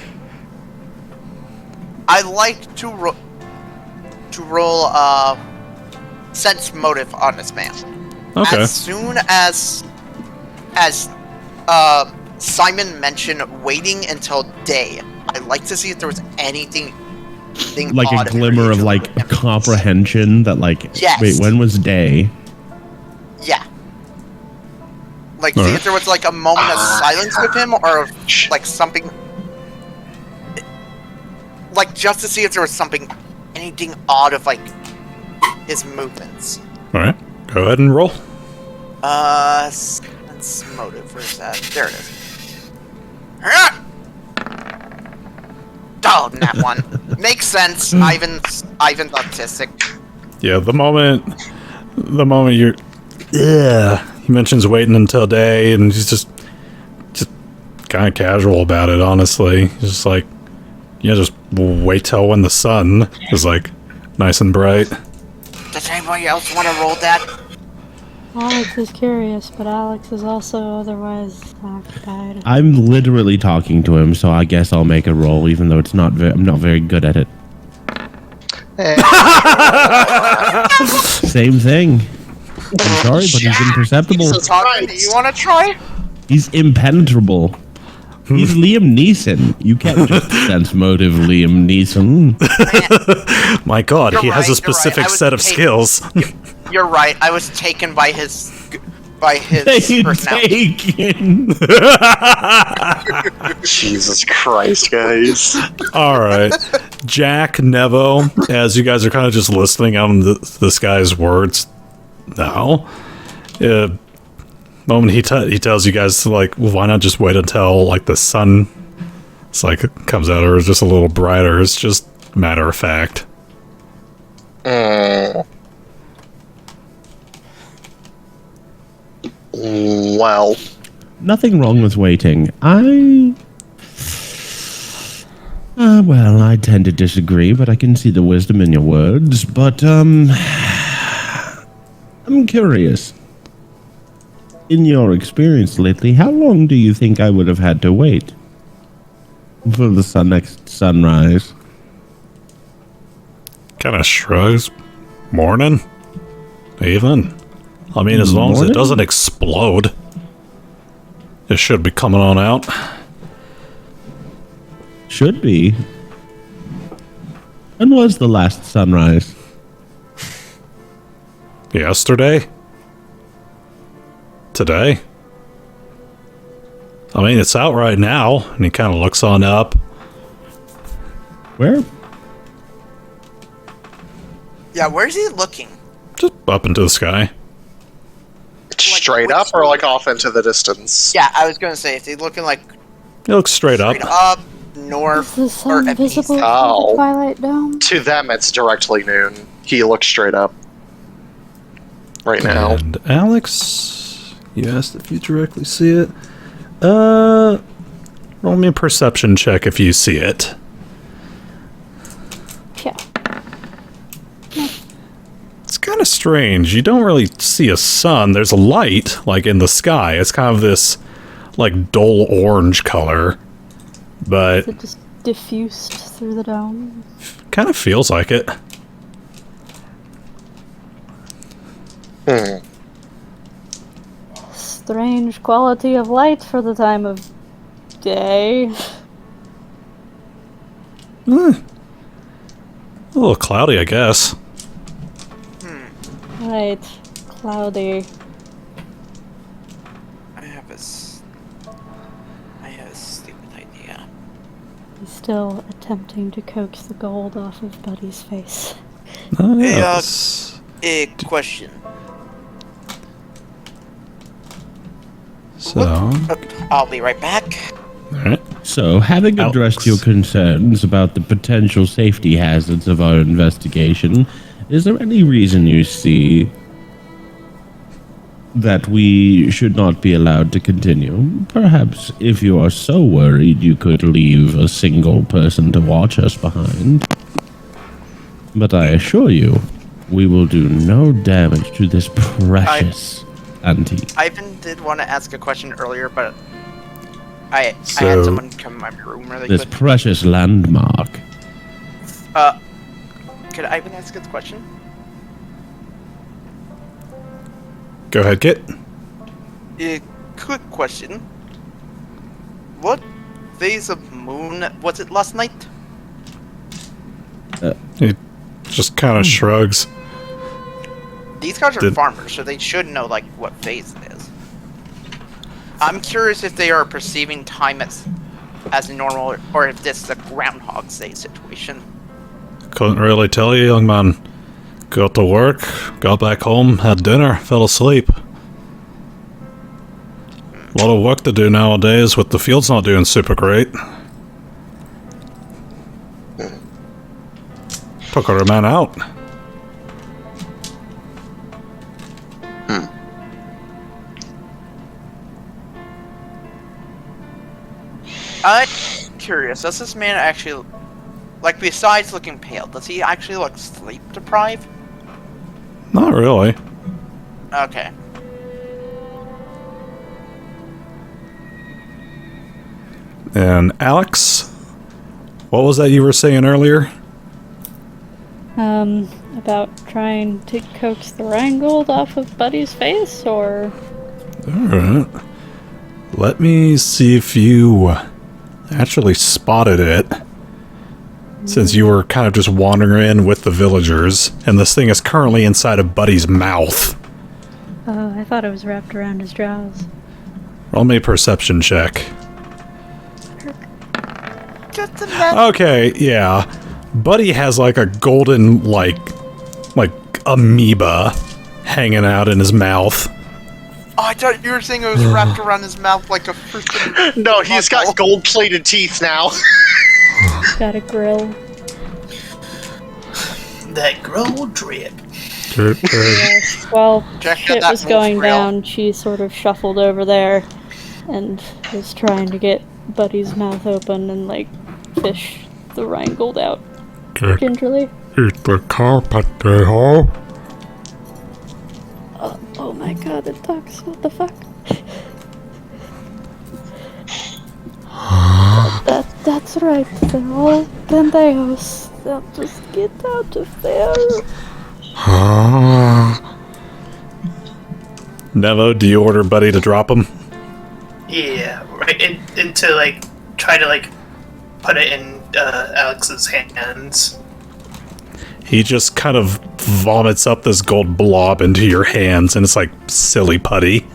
I like to roll sense motive on this man. Okay. As soon as Simon mentioned waiting until day, I'd like to see if there was anything like a glimmer of like comprehension that like wait, when was day? Yeah. Like, see if there was, like, a moment of silence with him, or, like, something... Like, just to see if there was anything odd of, like, his movements. Alright, go ahead and roll. Sense motive, where's that? There it is. Oh, that one. Makes sense. Ivan's autistic. Yeah, the moment you're... Yeah. He mentions waiting until day, and he's just kind of casual about it, honestly. He's just like, yeah, just wait till when the sun is like nice and bright. Does anybody else want to roll that? Alex is curious, but Alex is also otherwise occupied. I'm literally talking to him, so I guess I'll make a roll, even though I'm not very good at it. Same thing. I'm sorry, but he's imperceptible. So talking, do you want to try? He's impenetrable. He's Liam Neeson. You can't just sense motive Liam Neeson. My God, You're he has a right, specific you're right. set of skills. You're right. I was taken by his personality. Taken. Jesus Christ, guys. All right, Jack, Nevo, as you guys are kind of just listening on this guy's words now, moment he tells you guys to, like, well, why not just wait until like the sun, it's like comes out or is just a little brighter. It's just matter of fact. Well, Nothing wrong with waiting. Well, I tend to disagree, but I can see the wisdom in your words. But, I'm curious. In your experience lately, how long do you think I would have had to wait for the next sunrise? Kind of shrugs. Morning? Even? I mean, as long as it doesn't explode, it should be coming on out. Should be. When was the last sunrise? Yesterday? Today? I mean, it's out right now, and he kind of looks on up. Where? Yeah, where's he looking? Just up into the sky. Straight up or like off into the distance? Yeah, I was gonna say, is he looking like He looks straight up. north, Is the or sun at east? visible through Oh. the Twilight Dome? To them, it's directly noon. He looks straight up. Right now. And Alex, you asked if you directly see it. Roll me a perception check if you see it. Yeah. It's kind of strange. You don't really see a sun. There's a light, like, in the sky. It's kind of this, like, dull orange color. But Is it just diffused through the dome? kind of feels like it. Strange quality of light for the time of day. A little cloudy, I guess. Right. Cloudy. I have a stupid idea. He's still attempting to coax the gold off of Buddy's face. Oh, Hey, yeah, A question. so, I'll be right back. alright. So, having addressed Alex. your concerns about the potential safety hazards of our investigation, is there any reason you see that we should not be allowed to continue? Perhaps if you are so worried, you could leave a single person to watch us behind. But I assure you, we will do no damage to this precious antique. Ivan did want to ask a question earlier, but I had So- someone come in my room really This quick. precious landmark. Could Ivan ask his question? Go ahead, Kit. A quick question. What phase of moon was it last night? He just kind of shrugs. These guys are Did- farmers, so they should know like what phase it is. I'm curious if they are perceiving time as normal, or if this is a Groundhog Day situation. Couldn't really tell you, young man. Got to work, got back home, had dinner, fell asleep. A lot of work to do nowadays with the fields not doing super great. Took our man out. I'm curious, does this man actually, like, besides looking pale, does he actually look sleep deprived? Not really. Okay. And Alex, what was that you were saying earlier? About trying to coax the Rangold off of Buddy's face, or? Alright. Let me see if you actually spotted it. Since you were kind of just wandering in with the villagers, and this thing is currently inside of Buddy's mouth. Oh, I thought it was wrapped around his jaws. Roll me a perception check. Just imagine. Okay, yeah. Buddy has like a golden, like amoeba hanging out in his mouth. Oh, I thought you were saying it was wrapped around his mouth like a freaking... No, he's got gold-plated teeth now. Got a grill. That grill drip. Yes. While Check out shit that was going grill. down, she sort of shuffled over there and was trying to get Buddy's mouth open and, like, fish the Rangold out gingerly. Eat the carpet, ho. Oh my god, it talks. What the fuck? That's right. They're all pendejos. They'll just get out of there. Nevo, do you order Buddy to drop him? Yeah, right. And to like try to like put it in Alex's hands. He just kind of vomits up this gold blob into your hands, and it's like silly putty.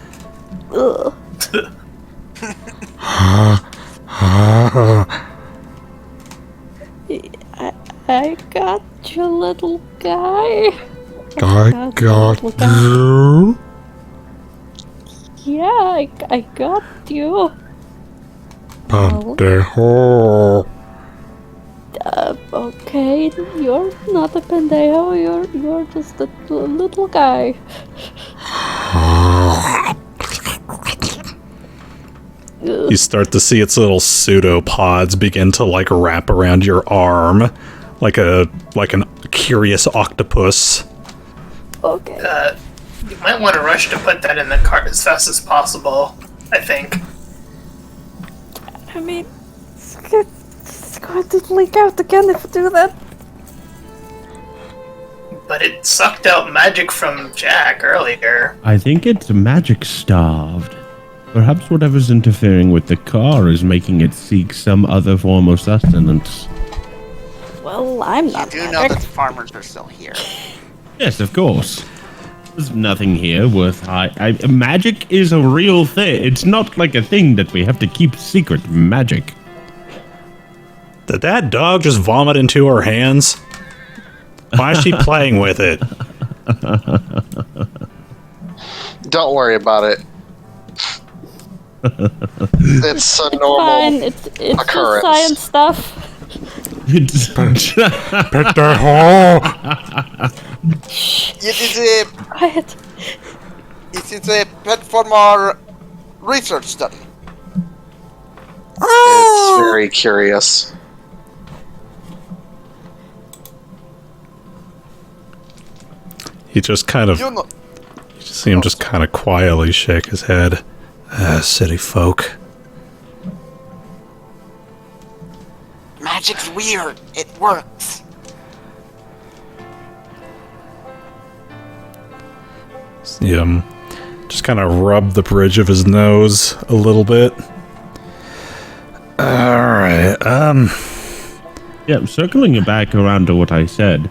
Ugh. I got you, little guy. I got little guy. you. Yeah, I got you. Pendejo. Okay, you're not a pendejo, you're just a little guy. You start to see its little pseudopods begin to like wrap around your arm, like an curious octopus. Okay. You might want to rush to put that in the cart as fast as possible, I think. I mean, it's going to leak out again if we do that. But it sucked out magic from Jack earlier. I think it's magic starved. Perhaps whatever's interfering with the car is making it seek some other form of sustenance. Well, I'm You not do know magic. that the farmers are still here. Yes, of course. There's nothing here worth magic is a real thing. It's not like a thing that we have to keep secret. Magic. Did that dog just vomit into her hands? Why is she playing with it? Don't worry about it. It's a normal Fine, it's occurrence. just science stuff. It's Pendejo. It is a Quiet. pet farmer research study. It's very curious. He just kind of, You know, you just see him just kind of quietly shake his head. City folk. magic's weird. It works. See him just kind of rub the bridge of his nose a little bit. Alright, Yeah, circling it back around to what I said,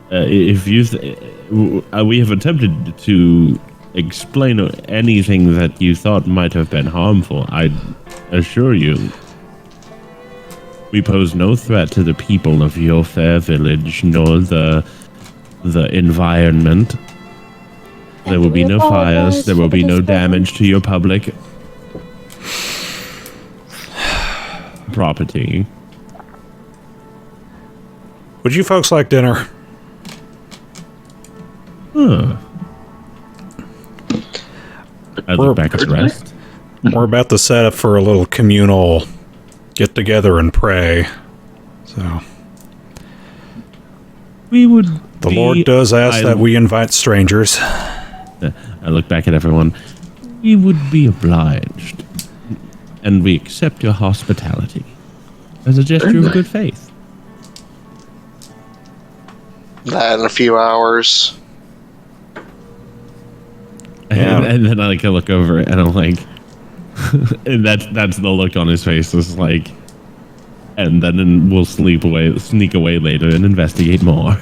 if you, we have attempted to explain anything that you thought might have been harmful. I assure you, we pose no threat to the people of your fair village, nor the environment. There will be no fires. There will be no damage to your public property. would you folks like dinner? Huh. I look back at the rest. We're about to set up for a little communal get together and pray. So We would. the Lord does ask that we invite strangers. I look back at everyone. We would be obliged, and we accept your hospitality as a gesture of good faith. That in a few hours. And then I look over it and I'm like, and that's the look on his face. It's like, and then we'll sneak away later and investigate more.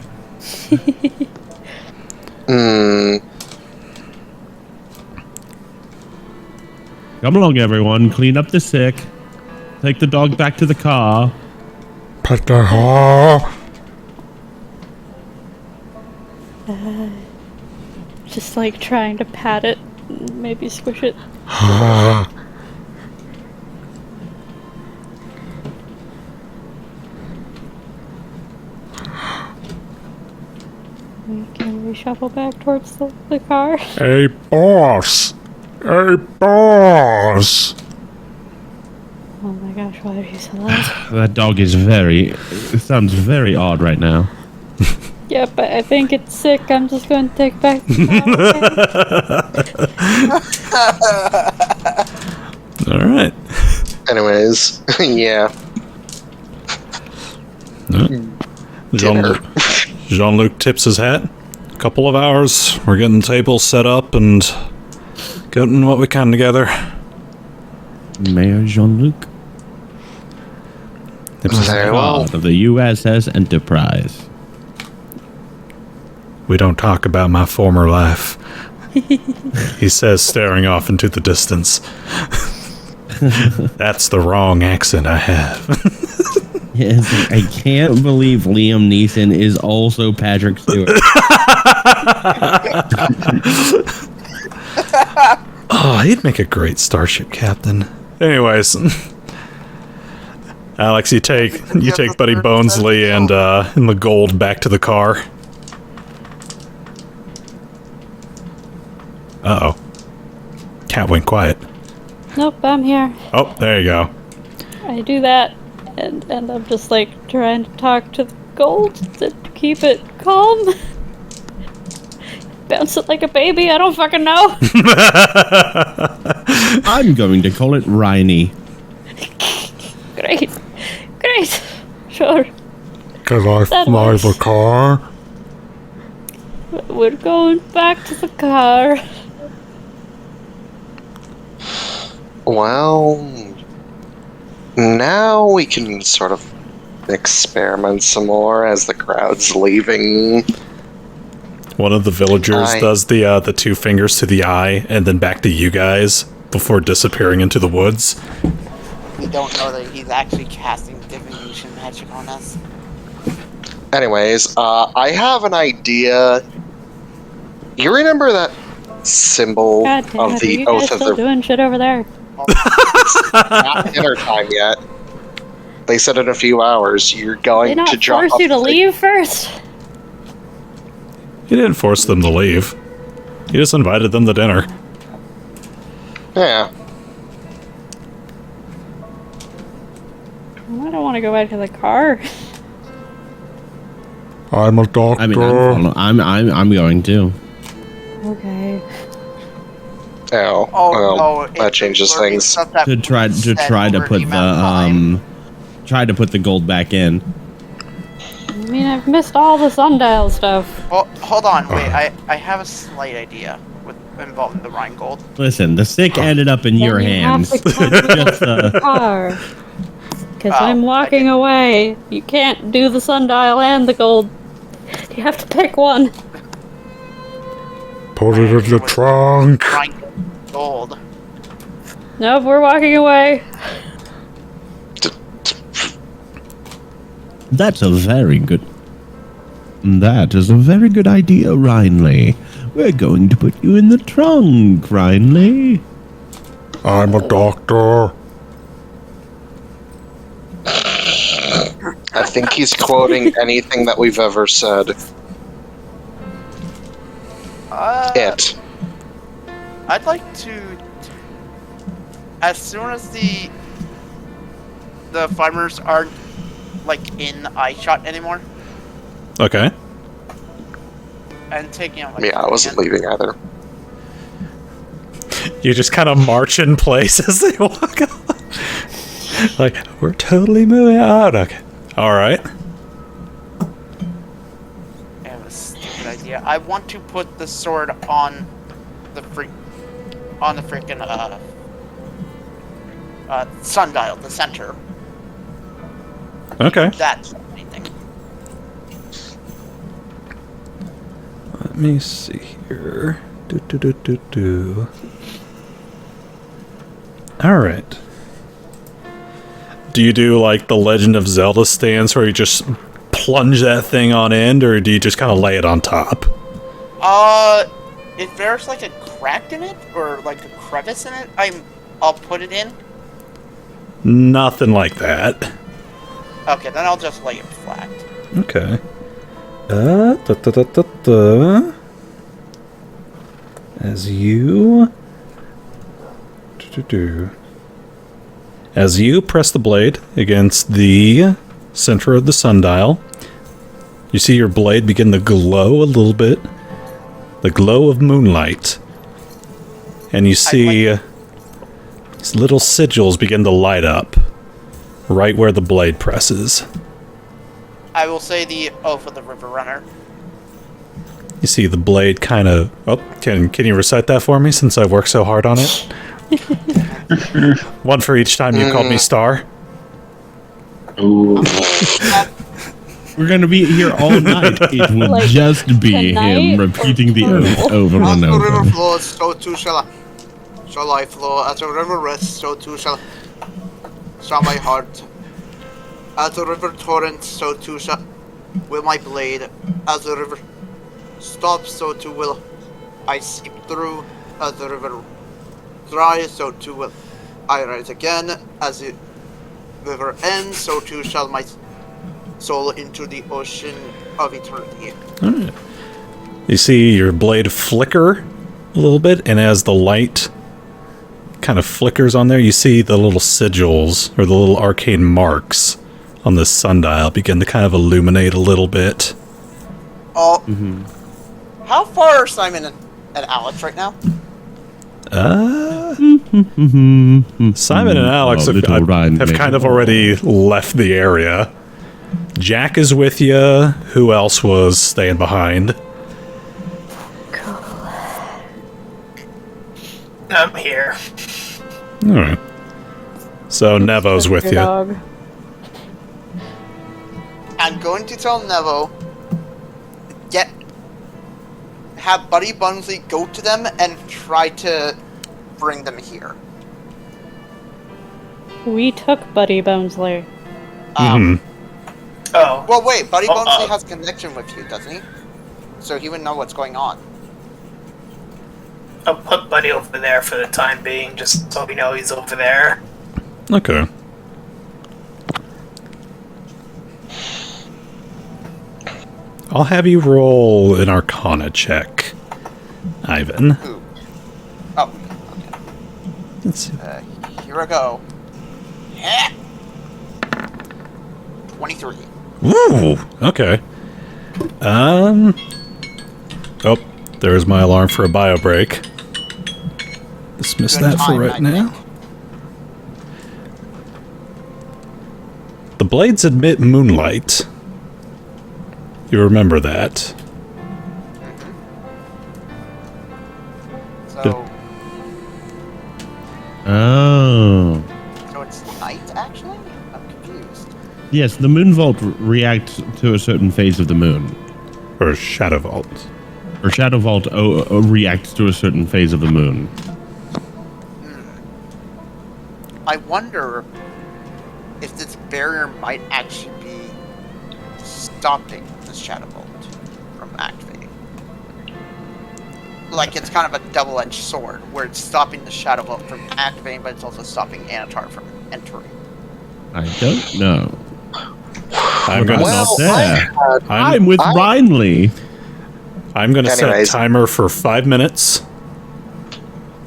Come along, everyone. Clean up the sick. Take the dog back to the car. Put the car. Just like trying to pat it, maybe squish it. Can we shuffle back towards the car? Hey, boss. Hey, boss. Oh my gosh, why are you so loud? That dog is it sounds very odd right now. Yep, but I think it's sick. I'm just going to take it back to the car. Alright. Anyways, yeah. Jean-Luc tips his hat. A couple of hours. We're getting tables set up and getting what we can together. Mayor Jean-Luc. Very well. Of the USS Enterprise. We don't talk about my former life. He says, staring off into the distance. That's the wrong accent I have. Yes, I can't believe Liam Neeson is also Patrick Stewart. Oh, he'd make a great starship captain. Anyways, Alex, you take Buddy Bonesley and the gold back to the car. Uh-oh. Cat went quiet. Nope, I'm here. Oh, there you go. I do that, and I'm just like trying to talk to the gold to keep it calm. Bounce it like a baby, I don't fucking know. I'm going to call it Riney. Great. Sure. Can I fly the car? We're going back to the car. Well, now we can sort of experiment some more as the crowd's leaving. One of the villagers does the two fingers to the eye and then back to you guys before disappearing into the woods. We don't know that he's actually casting divination magic on us. Anyways, I have an idea. You remember that symbol God damn of it, the are you Oath guys of still the... doing shit over there? It's not dinner time yet. They said in a few hours you're going They to not drop force off you to the- leave first? He didn't force them to leave. He just invited them to dinner. Yeah. I don't want to go back to the car. I'm a doctor. I mean, I'm going to. Okay. Oh, Oh, well, no, that it's changes lurking things. stuff that To try said to over put the amount of time. try to put the gold back in. I mean, I've missed all the sundial stuff. Oh, hold on, wait. I have a slight idea with involving the Rheingold. Listen, the stick ended up in your Then you hands. have to come to Just, the car. Because Oh, I'm walking away. You can't do the sundial and the gold. You have to pick one. Put it in the trunk. Rheingold gold. Nope, we're walking away. That is a very good idea, Rhinley. We're going to put you in the trunk, Rhinley. I'm a doctor. I think he's quoting anything that we've ever said. It. I'd like to... As soon as the the farmers aren't like in eye shot anymore, Okay. and taking out. Yeah, I wasn't leaving either. You just kind of march in place as they walk out. Like, we're totally moving out. Okay. Alright. I have a stupid idea. I want to put the sword on the freaking sundial, the center. Okay. That's anything. Let me see here. Alright. Do you do like the Legend of Zelda stance where you just plunge that thing on end, or do you just kind of lay it on top? If there's like a crack in it or like a crevice in it, I'll put it in. Nothing like that. Okay, then I'll just lay it flat. Okay. As you press the blade against the center of the sundial, you see your blade begin to glow a little bit. The glow of moonlight. And you see these little sigils begin to light up right where the blade presses. I will say the oath of the river runner. You see the blade kind of... Oh, can you recite that for me since I've worked so hard on it? One for each time you called me Star. Ooh. We're gonna be here all night. It will Like, just be tonight him repeating the or oath over As and the river over. flows, so too shall I flow. As the river rests, so too shall my heart. As the river torrents, so too shall will my blade. As the river stops, so too will I seep through. As the river dries, so too will I rise again. As the river ends, so too shall my soul into the ocean of eternity. Alright. You see your blade flicker a little bit, and as the light kind of flickers on there, you see the little sigils, or the little arcane marks on the sundial begin to kind of illuminate a little bit. Oh, how far are Simon and Alex right now? Simon and Alex Oh, little Ryan have made kind it. of already left the area. Jack is with you. Who else was staying behind? I'm here. Alright. So Nevo's with Your you. dog. I'm going to tell Nevo, have Buddy Bunsley go to them and try to bring them here. We took Buddy Bonesley. Oh. Well, wait, Buddy Oh, Bunsley has connection with you, doesn't he? So he would know what's going on. I'll put Buddy over there for the time being, just so we know he's over there. Okay. I'll have you roll an Arcana check, Ivan. Ooh. Oh, okay. Let's see. Here I go. 23. Ooh, okay. Oh, there's my alarm for a bio break. Dismiss Good that for time, right I now. think. The blades emit moonlight. You remember that. So, Oh. so it's night, actually? I'm confused. Yes, the moon vault reacts to a certain phase of the moon. Or Shadow Vault. Or Shadow Vault reacts to a certain phase of the moon. I wonder if this barrier might actually be stopping the Shadow Bolt from activating. Like it's kind of a double-edged sword, where it's stopping the Shadow Bolt from activating, but it's also stopping Anatar from entering. I don't know. I'm gonna Well, set. I'm with Rhinley. I'm gonna set a Anyways. timer for 5 minutes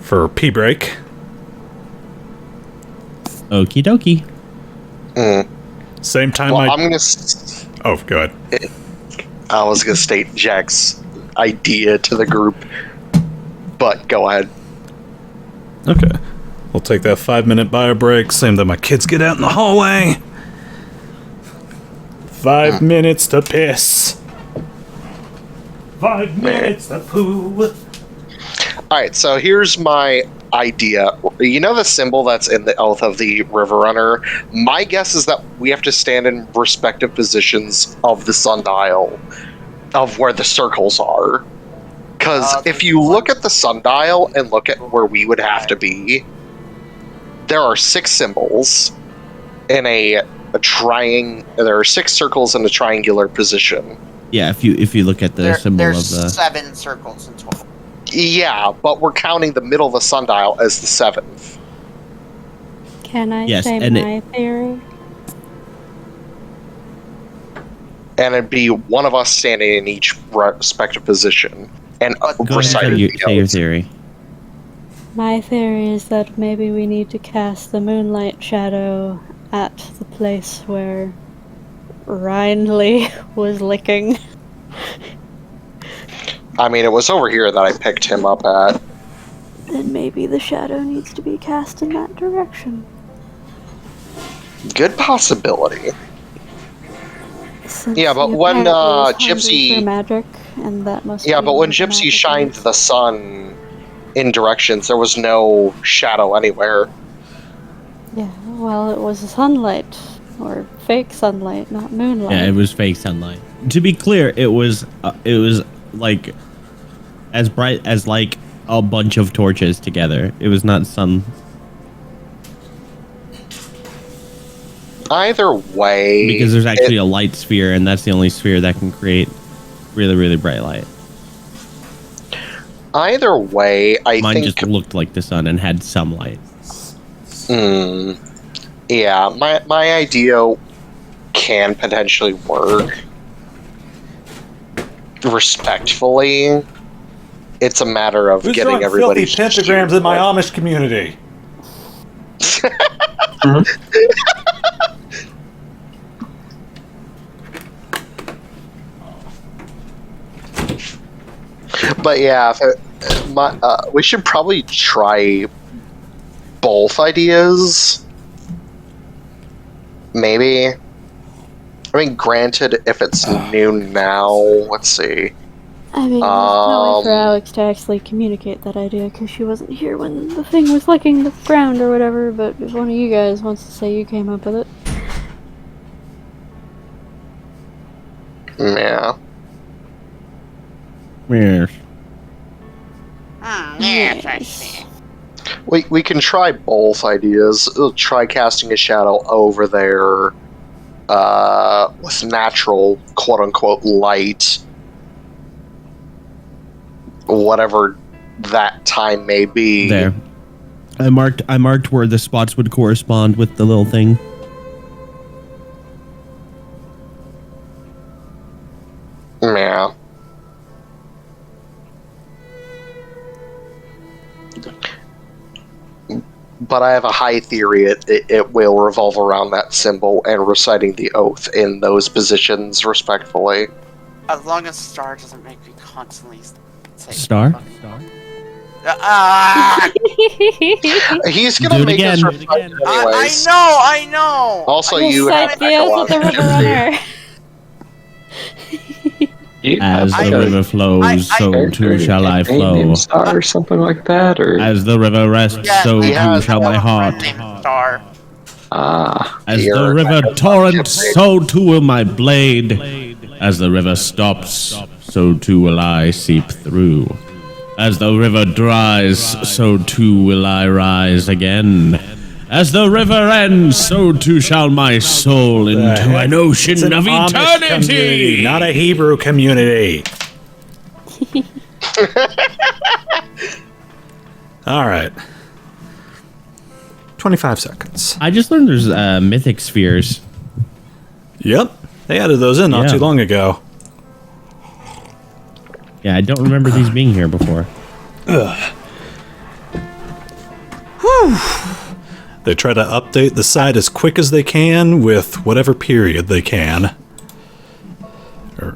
for pee break. Okie dokie. Same time Well, I... I'm gonna. Oh, go ahead. I was gonna state Jack's idea to the group, but go ahead. Okay. We'll take that 5-minute bio break. Same that my kids get out in the hallway. 5 minutes to piss. 5 minutes to poo. Alright, so here's my idea. You know the symbol that's in the Oath of the River Runner? My guess is that we have to stand in respective positions of the sundial, of where the circles are. Because if you look at the sundial and look at where we would have to be, there are 6 symbols in a triangle. There are 6 circles in a triangular position. Yeah, if you look at the symbol of the... There's 7 circles in total. Yeah, but we're counting the middle of the sundial as the 7th. Can I Yes, say and my theory? And it'd be one of us standing in each respective position and Go ahead, reciting say your theory. My theory is that maybe we need to cast the moonlight shadow at the place where Rindley was licking. I mean, it was over here that I picked him up at. Then maybe the shadow needs to be cast in that direction. Good possibility. Since Yeah, but he when, apparently was hungry Gypsy- for magic, and that must Yeah, be but when what the Gypsy magic shined is. the sun in directions, there was no shadow anywhere. Yeah, well, it was sunlight. Or fake sunlight, not moonlight. Yeah, it was fake sunlight. To be clear, it was like as bright as like a bunch of torches together. It was not sun. Either way... Because there's actually a light sphere, and that's the only sphere that can create really, really bright light. Either way, Mine think... just looked like the sun and had some light. Yeah, my idea can potentially work. Respectfully, it's a matter of Who's getting drawing everybody... filthy pentagrams in my Amish community? But yeah, we should probably try both ideas. Maybe. I mean, granted, if it's noon now, let's see. I mean, there's no way for Alex to actually communicate that idea because she wasn't here when the thing was licking the ground or whatever, but if one of you guys wants to say you came up with it. Yeah. Yes. Yes, I see. We can try both ideas. Try casting a shadow over there with natural, quote-unquote, light. Whatever that time may be. There. I marked where the spots would correspond with the little thing. Yeah. But I have a high theory it will revolve around that symbol and reciting the oath in those positions, respectfully. As long as Star doesn't make me constantly say Star? He's gonna Do it make again. us Do it reflect again. anyways. I know! Also, Just you like have the oath of the River Runner. As the river flows, so too shall I flow. Star or something like that, or As the river rests, so Yeah, too shall my heart. Named Star. As Here, the river I- torrents, so too will my blade. As the river stops, so too will I seep through. As the river dries, so too will I rise again. As the river ends, so too shall my soul into heck? an ocean It's an of Amish community, eternity. not a Hebrew community. All right. 25 seconds. I just learned there's mythic spheres. Yep. They added those in not Yeah. too long ago. Yeah, I don't remember these being here before. They try to update the site as quick as they can with whatever period they can. All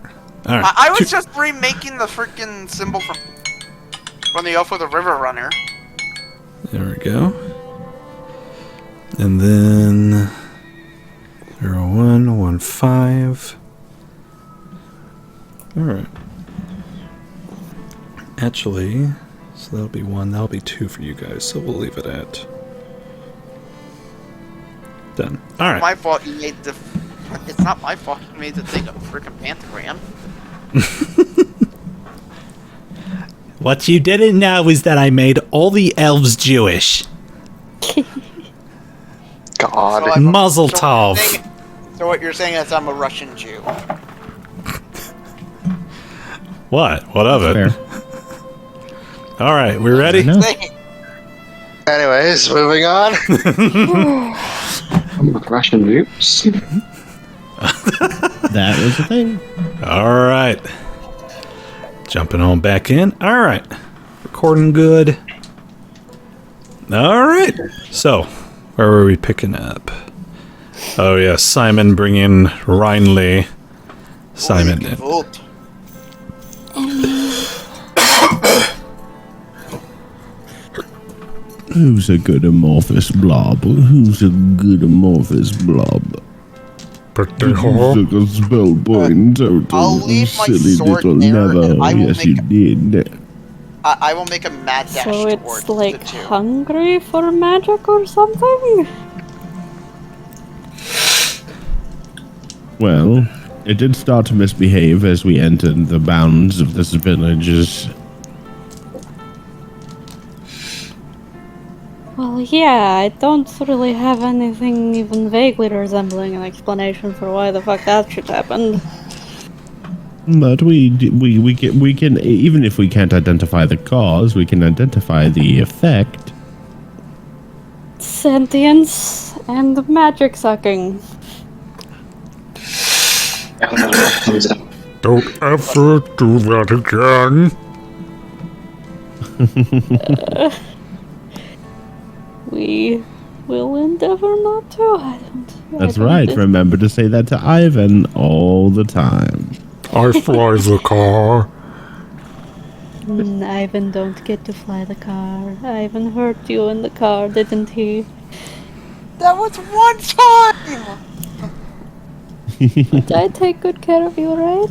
right. I was just remaking the freaking symbol from the Elf with the River Runner. There we go. And then 0115. Alright. Actually, so that'll be 1, that'll be 2 for you guys, so we'll leave it at done. Alright. My fault you made the... It's not my fault you made the thing a freaking pentagram. What you didn't know is that I made all the elves Jewish. God. Mazel tov. So what you're saying is I'm a Russian Jew. What? What of it? Fair. Alright, we ready? No. Anyways, moving on. I'm with Russian Jews. That was the thing. Alright. Jumping on back in. Alright. Recording good. Alright. So, where were we picking up? Oh yeah, Simon bringing Rhinley. Simon. Vote. Who's a good amorphous blob? Who's a good amorphous blob? Pretty You took a spell point out I'll of leave my silly sword little there, Nevo. and I will Yes, you did. I will make a mad dash So towards it's like the two. hungry for magic or something? Well, it did start to misbehave as we entered the bounds of this village's. Well, yeah, I don't really have anything even vaguely resembling an explanation for why the fuck that shit happened. But we can even if we can't identify the cause, we can identify the effect. Sentience and magic sucking. Comes out. Don't ever do that again. We will endeavor not to. I That's don't right. think- Remember to say that to Ivan all the time. I fly the car. Ivan don't get to fly the car. Ivan hurt you in the car, didn't he? That was one time! But I take good care of you, right?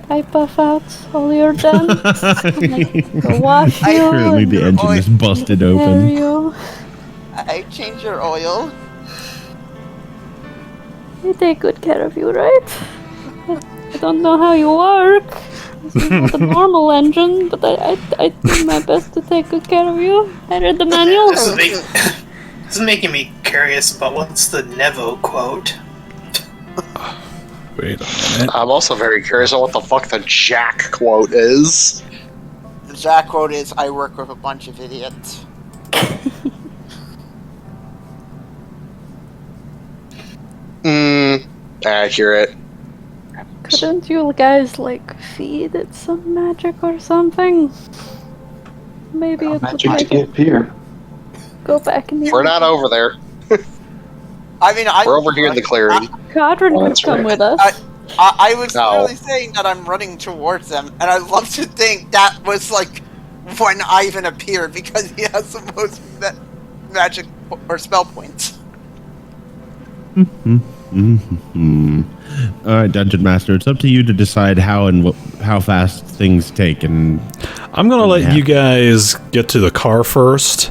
I buff out all your dents. And I go wash you. Currently, the and engine is busted hair open. you. I change your oil. I take good care of you, right? I don't know how you work. This is not a normal engine, but I do my best to take good care of you. I read the manual. This is making me curious about what's the Nevo quote. Wait a minute. I'm also very curious on what the fuck the Jack quote is. The Jack quote is, I work with a bunch of idiots. Accurate. Couldn't you guys, like, feed it some magic or something? Maybe it would, Magic to like, get here. go back in the... We're not over there. I mean, We're over here in the clearing. Kodhran Oh, could that's come right. with us. I was No. literally saying that I'm running towards them, and I'd love to think that was like when Ivan appeared because he has the most magic or spell points. All right, Dungeon Master, it's up to you to decide how and how fast things take. And I'm gonna let Yeah. you guys get to the car first,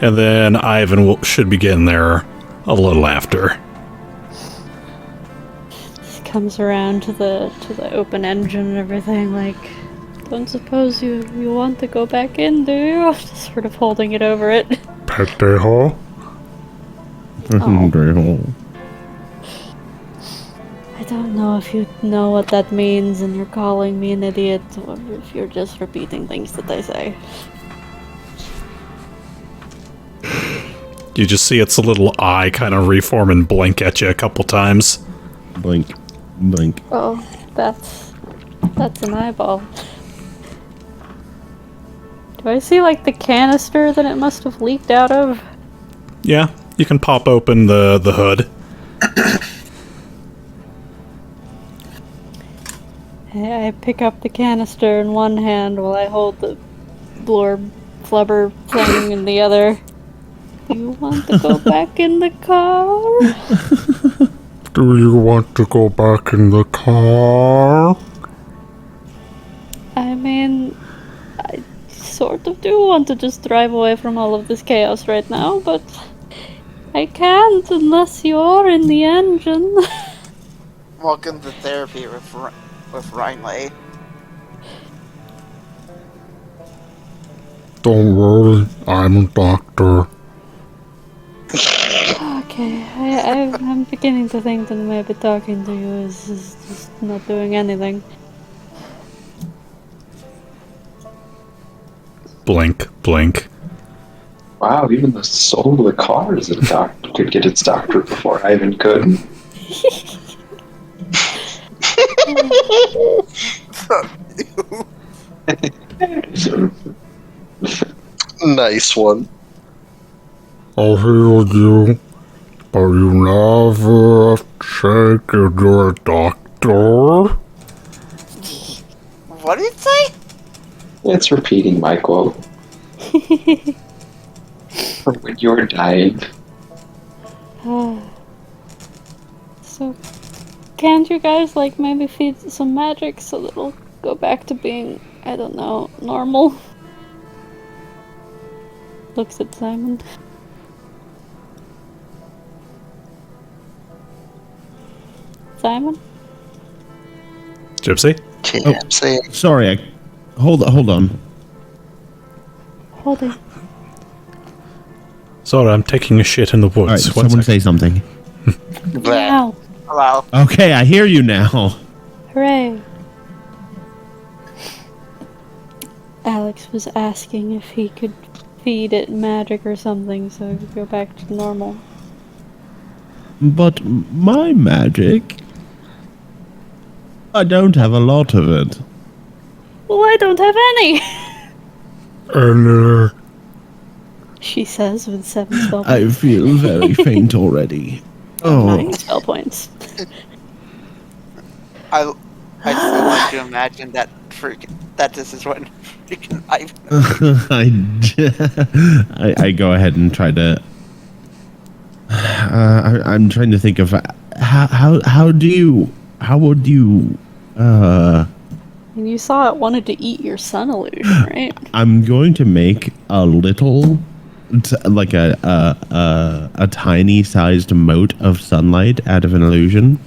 and then Ivan should be getting there a little after. He comes around to the open engine and everything, like, don't suppose you want to go back in, do you? Just sort of holding it over it. Petteho. Great hole. I don't know if you know what that means and you're calling me an idiot, or if you're just repeating things that I say. You just see its little eye kind of reform and blink at you a couple times. Blink, blink. Oh, that's an eyeball. Do I see, like, the canister that it must have leaked out of? Yeah, You can pop open the hood. I pick up the canister in one hand while I hold the blorb flubber thing in the other. Do you want to go back in the car? Do you want to go back in the car? I mean, I sort of do want to just drive away from all of this chaos right now, but I can't unless you're in the engine. Welcome to therapy with Rhineley. Don't worry, I'm a doctor. Okay, I'm beginning to think that maybe talking to you is just not doing anything. Blink, blink. Wow, even the soul of the car is a doctor could get its doctorate before Ivan could. Nice one. I'll heal you, but you never have to take you to a doctor. What did it say? It's repeating my quote. From when you were dying. So, can't you guys, like, maybe feed some magic so that it'll go back to being, I don't know, normal? Looks at Simon. Simon? Gypsy? Can't say. Sorry, hold on. Hold it. Sorry, I'm taking a shit in the woods. All right, someone say something. Wow. Hello. Okay, I hear you now. Hooray. Alex was asking if he could feed it magic or something so it could go back to normal. But my magic, I don't have a lot of it. Well, I don't have any! And, She says with 7 spell points. I feel very faint already. 9 spell points. I still like to imagine that this is what freaking I go ahead and try to. I'm trying to think of how would you And you saw it wanted to eat your sun illusion, right? I'm going to make a little, like a tiny sized mote of sunlight out of an illusion,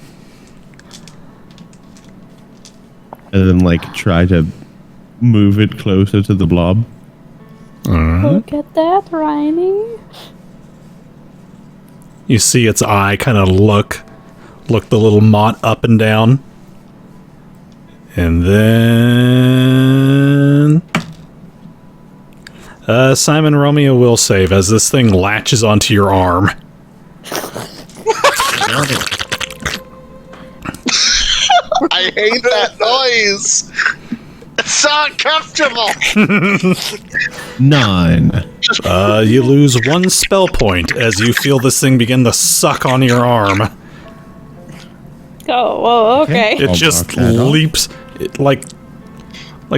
and then like try to move it closer to the blob. Look at that, Rhiney. you see its eye kind of look the little mott up and down. And then Simon Romeo will save as this thing latches onto your arm. I hate that noise. It's so uncomfortable. 9. You lose 1 spell point as you feel this thing begin to suck on your arm. Oh, whoa, okay. It just leaps, like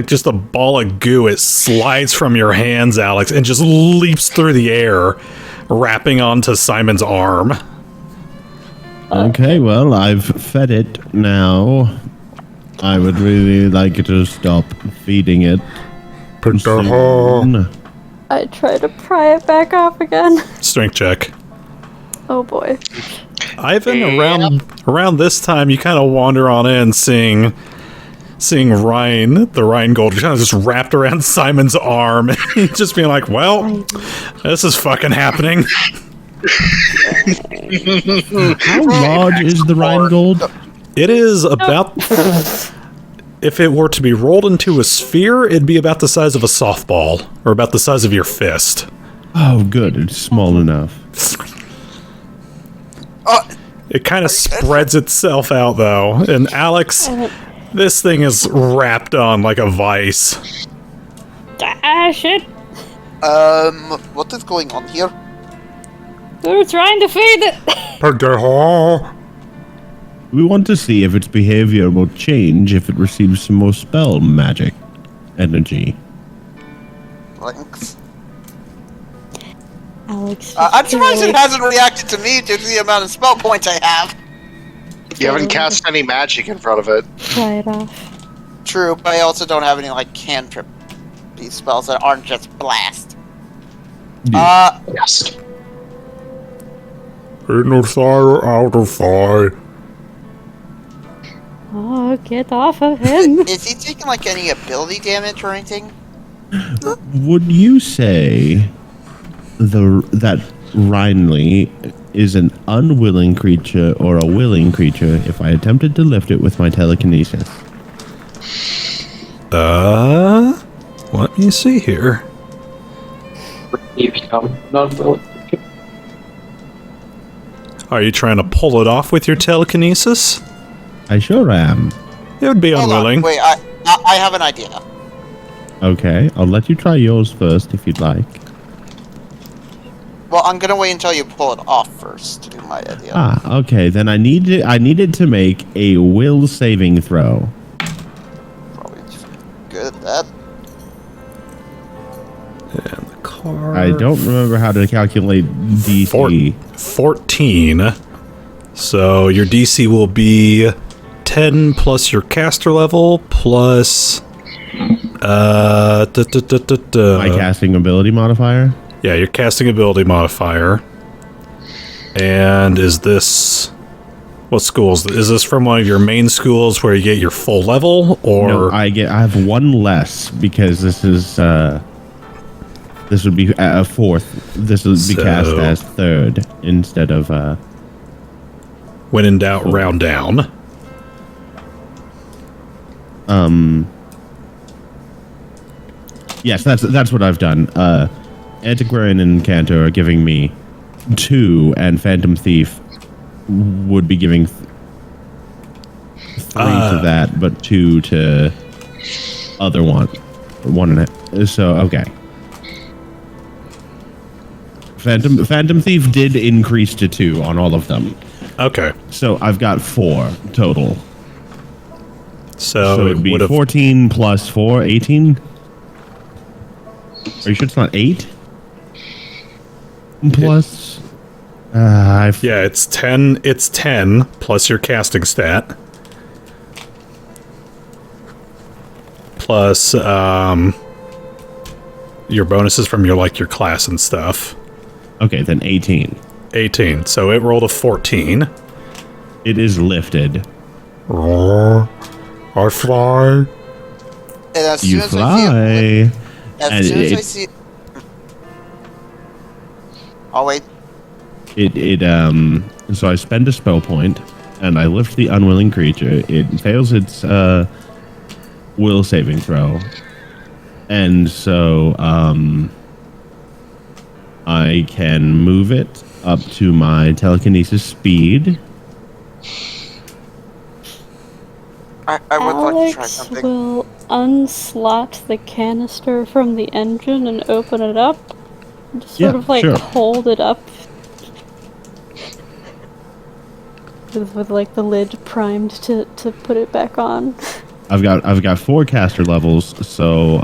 just a ball of goo. It slides from your hands, Alex, and just leaps through the air, wrapping onto Simon's arm. Okay, well, I've fed it now. I would really like to stop feeding it. Soon. I try to pry it back off again. Strength check. Oh boy. Ivan, around this time, you kind of wander on in, seeing Ryan, the Rheingold, kind of just wrapped around Simon's arm, and just being like, "Well, this is fucking happening." How large is the Rheingold? It is about. If it were to be rolled into a sphere, it'd be about the size of a softball, or about the size of your fist. Oh, good. It's small enough. It kind of spreads itself out, though. And Alex, this thing is wrapped on like a vice. Ah, shit. What is going on here? We're trying to feed it. We want to see if its behavior will change if it receives some more spell magic energy. Thanks. Alex. I'm surprised it hasn't reacted to me due to the amount of spell points I have. You haven't cast any magic in front of it. Try it off. True, but I also don't have any like cantrip these spells that aren't just blast. Yes. In of fire, out of fire. Oh, get off of him. Is he taking like any ability damage or anything? Would you say that Rhinley is an unwilling creature or a willing creature if I attempted to lift it with my telekinesis? Let me see here. You become non-willing. Are you trying to pull it off with your telekinesis? I sure am. It would be Hold on, unwilling. wait, I have an idea. Okay, I'll let you try yours first if you'd like. Well, I'm gonna wait until you pull it off first to do my idea. Ah, okay. Then I needed to make a will saving throw. Probably good at that. And the card. I don't remember how to calculate DC. 14. So your DC will be 10 plus your caster level plus My casting ability modifier. Yeah, your casting ability modifier. And is this what schools? Is this from one of your main schools where you get your full level, or No, I have one less because this would be a fourth. This would be cast as third instead of when in doubt, round down? Yes, that's what I've done. Antiquarian and Cantor are giving me 2, and Phantom Thief would be giving 3 to that, but 2 to other one. 1.5. So okay. Phantom Thief did increase to 2 on all of them. Okay. So I've got 4 total. So it would be would've- 14 plus 4, 18? Are you sure it's not 8? Plus... yeah, it's 10. It's 10 plus your casting stat. Plus your bonuses from your class and stuff. Okay, then 18. 18. So it rolled a 14. It is lifted. I fly. And as soon You as I see it, fly. as soon as I see it, I'll wait. So I spend a spell point, and I lift the unwilling creature. It fails its will saving throw, and so I can move it up to my telekinesis speed. I would like to try Alex something. will unslot the canister from the engine and open it up. Just sort Yeah, of sure. hold it up. With like the lid primed to put it back on. I've got 4 caster levels, so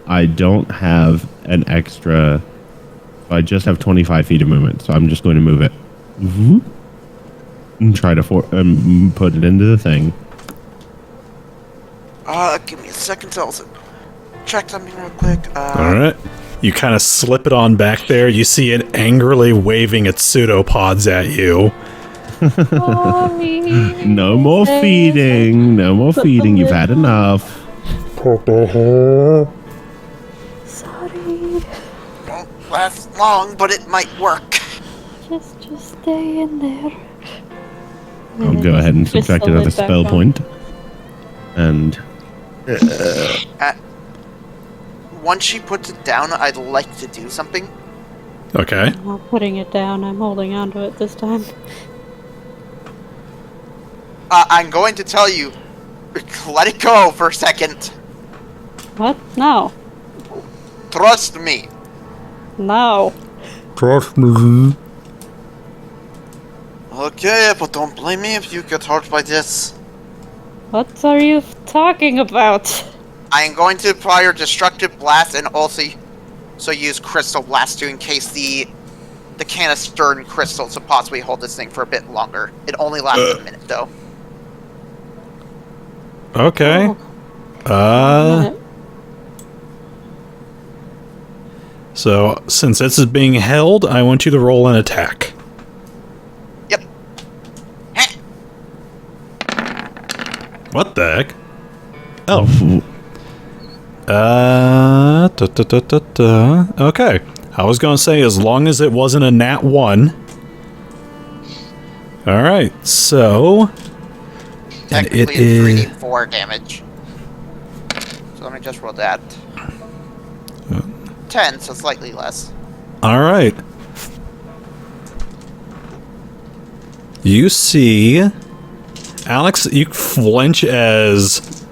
I don't have an extra. I just have 25 feet of movement, so I'm just going to move it and try to put it into the thing. Give me a second to also check something real quick. Alright. You kind of slip it on back there. You see it angrily waving its pseudopods at you. No more feeding. No more feeding. You've had enough. Sorry. Don't last long, but it might work. Just stay in there. I'll go ahead and Twist subtract the another lid back spell on. point. And Once she puts it down, I'd like to do something. Okay. I'm not putting it down. I'm holding onto it this time. I'm going to tell you, let it go for a second. What? No. Trust me. No. Trust me. Okay, but don't blame me if you get hurt by this. What are you talking about? I am going to apply your destructive blast and also use crystal blast to encase the canister in crystals to possibly hold this thing for a bit longer. It only lasts a minute though. Okay. So, since this is being held, I want you to roll an attack. Yep. What the heck? Oh. Okay. I was gonna say, as long as it wasn't a nat 1. Alright, so... Technically, it it's is... 3d4 damage. So let me just roll that. 10, so slightly less. Alright. You see... Alex, you flinch as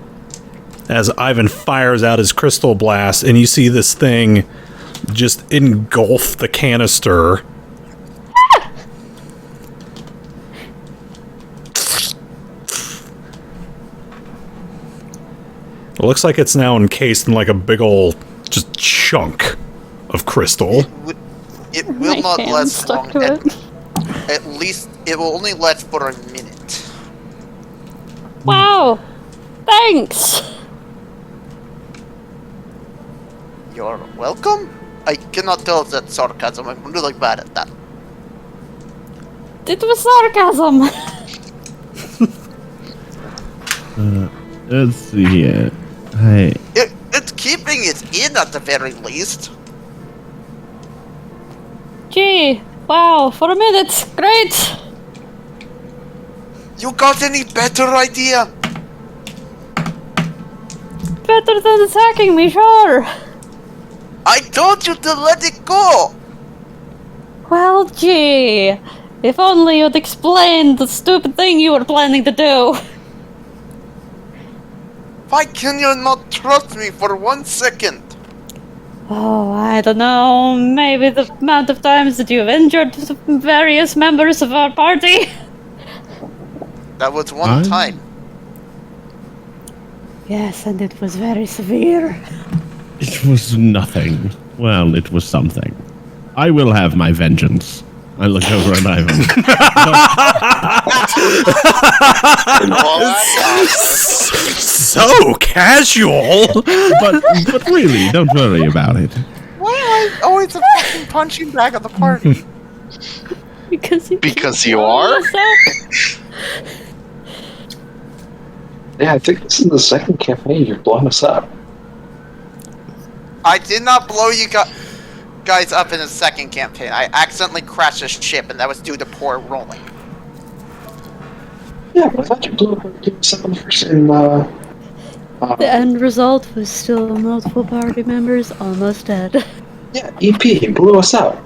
Ivan fires out his crystal blast, and you see this thing just engulf the canister. It looks like it's now encased in like a big ol' just chunk of crystal. It will not hand last stuck long. to it. At least it will only last for a minute. Wow! Thanks! You're welcome? I cannot tell if that's sarcasm. I'm really bad at that. It was sarcasm! Let's see here. Hey. It's keeping it in at the very least. Gee, wow, for a minute, great! You got any better idea? Better than attacking me, sure! I told you to let it go! Well, gee, if only you'd explained the stupid thing you were planning to do. Why can you not trust me for 1 second? Oh, I don't know, maybe the amount of times that you've injured various members of our party? That was one time. Yes, and it was very severe. It was nothing. Well, it was something. I will have my vengeance. I look over at Ivan. So casual! but really, don't worry about it. Why am I always a fucking punching bag of the party? Because you are? Yeah, I think this is the second campaign you've blown us up. I did not blow you guys up in the second campaign. I accidentally crashed a ship, and that was due to poor rolling. Yeah, but I thought you blew up something first in, The end result was still multiple party members almost dead. Yeah, EP, you blew us up.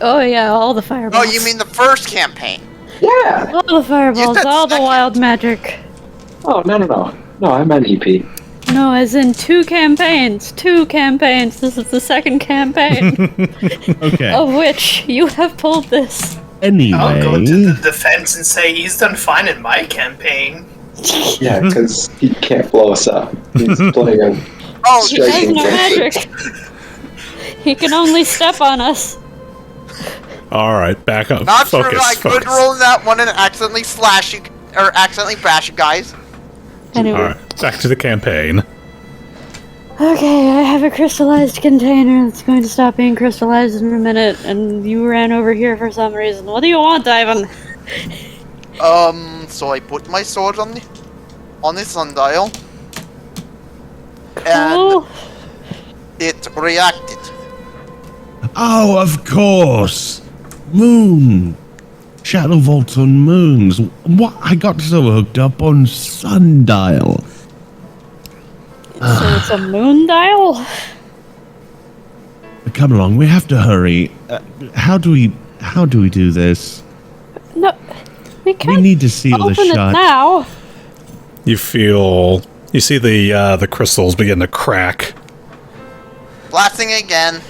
Oh yeah, all the fireballs. Oh, you mean the first campaign? Yeah! All the fireballs, said all the second. wild magic. Oh, no. No, I meant EP. No, as in 2 campaigns. 2 campaigns. This is the second campaign. Okay. Of which you have pulled this. Anyway. I'll go to the defense and say he's done fine in my campaign. Yeah, because he can't blow us up. He's playing a Oh, He has striking no tactic. magic. He can only step on us. Alright, back up. not Focus, true. I could focus. roll that one and accidentally slash you, or accidentally bash you guys. Anyway. Alright, back to the campaign. Okay, I have a crystallized container that's going to stop being crystallized in a minute, and you ran over here for some reason. What do you want, Ivan? So I put my sword on the sundial, Cool. and it reacted. Oh, of course. Moon. Shadow vaults on moons. What? I got so hooked up on sundial. So it's a moon dial? Come along, we have to hurry. How do we do this? No, we can't We need to seal the open it shut. now. You see the crystals begin to crack. Blasting again.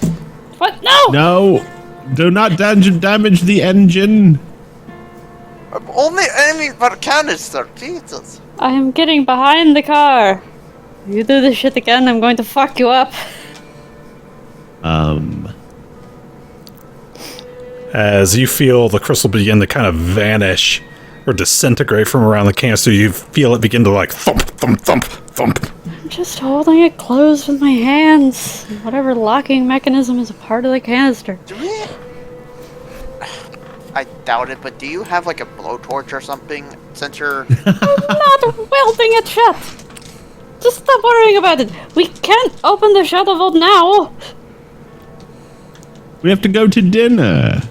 What? No! No, do not damage the engine. Only enemy per canister, Jesus. I am getting behind the car. You do this shit again, I'm going to fuck you up. As you feel the crystal begin to kind of vanish or disintegrate from around the canister, you feel it begin to like thump, thump, thump, thump. I'm just holding it closed with my hands. Whatever locking mechanism is a part of the canister. Do we? I doubt it, but do you have like a blowtorch or something? Since you're I'm not welding it shut. Just stop worrying about it. We can't open the Shadow Vault now. We have to go to dinner.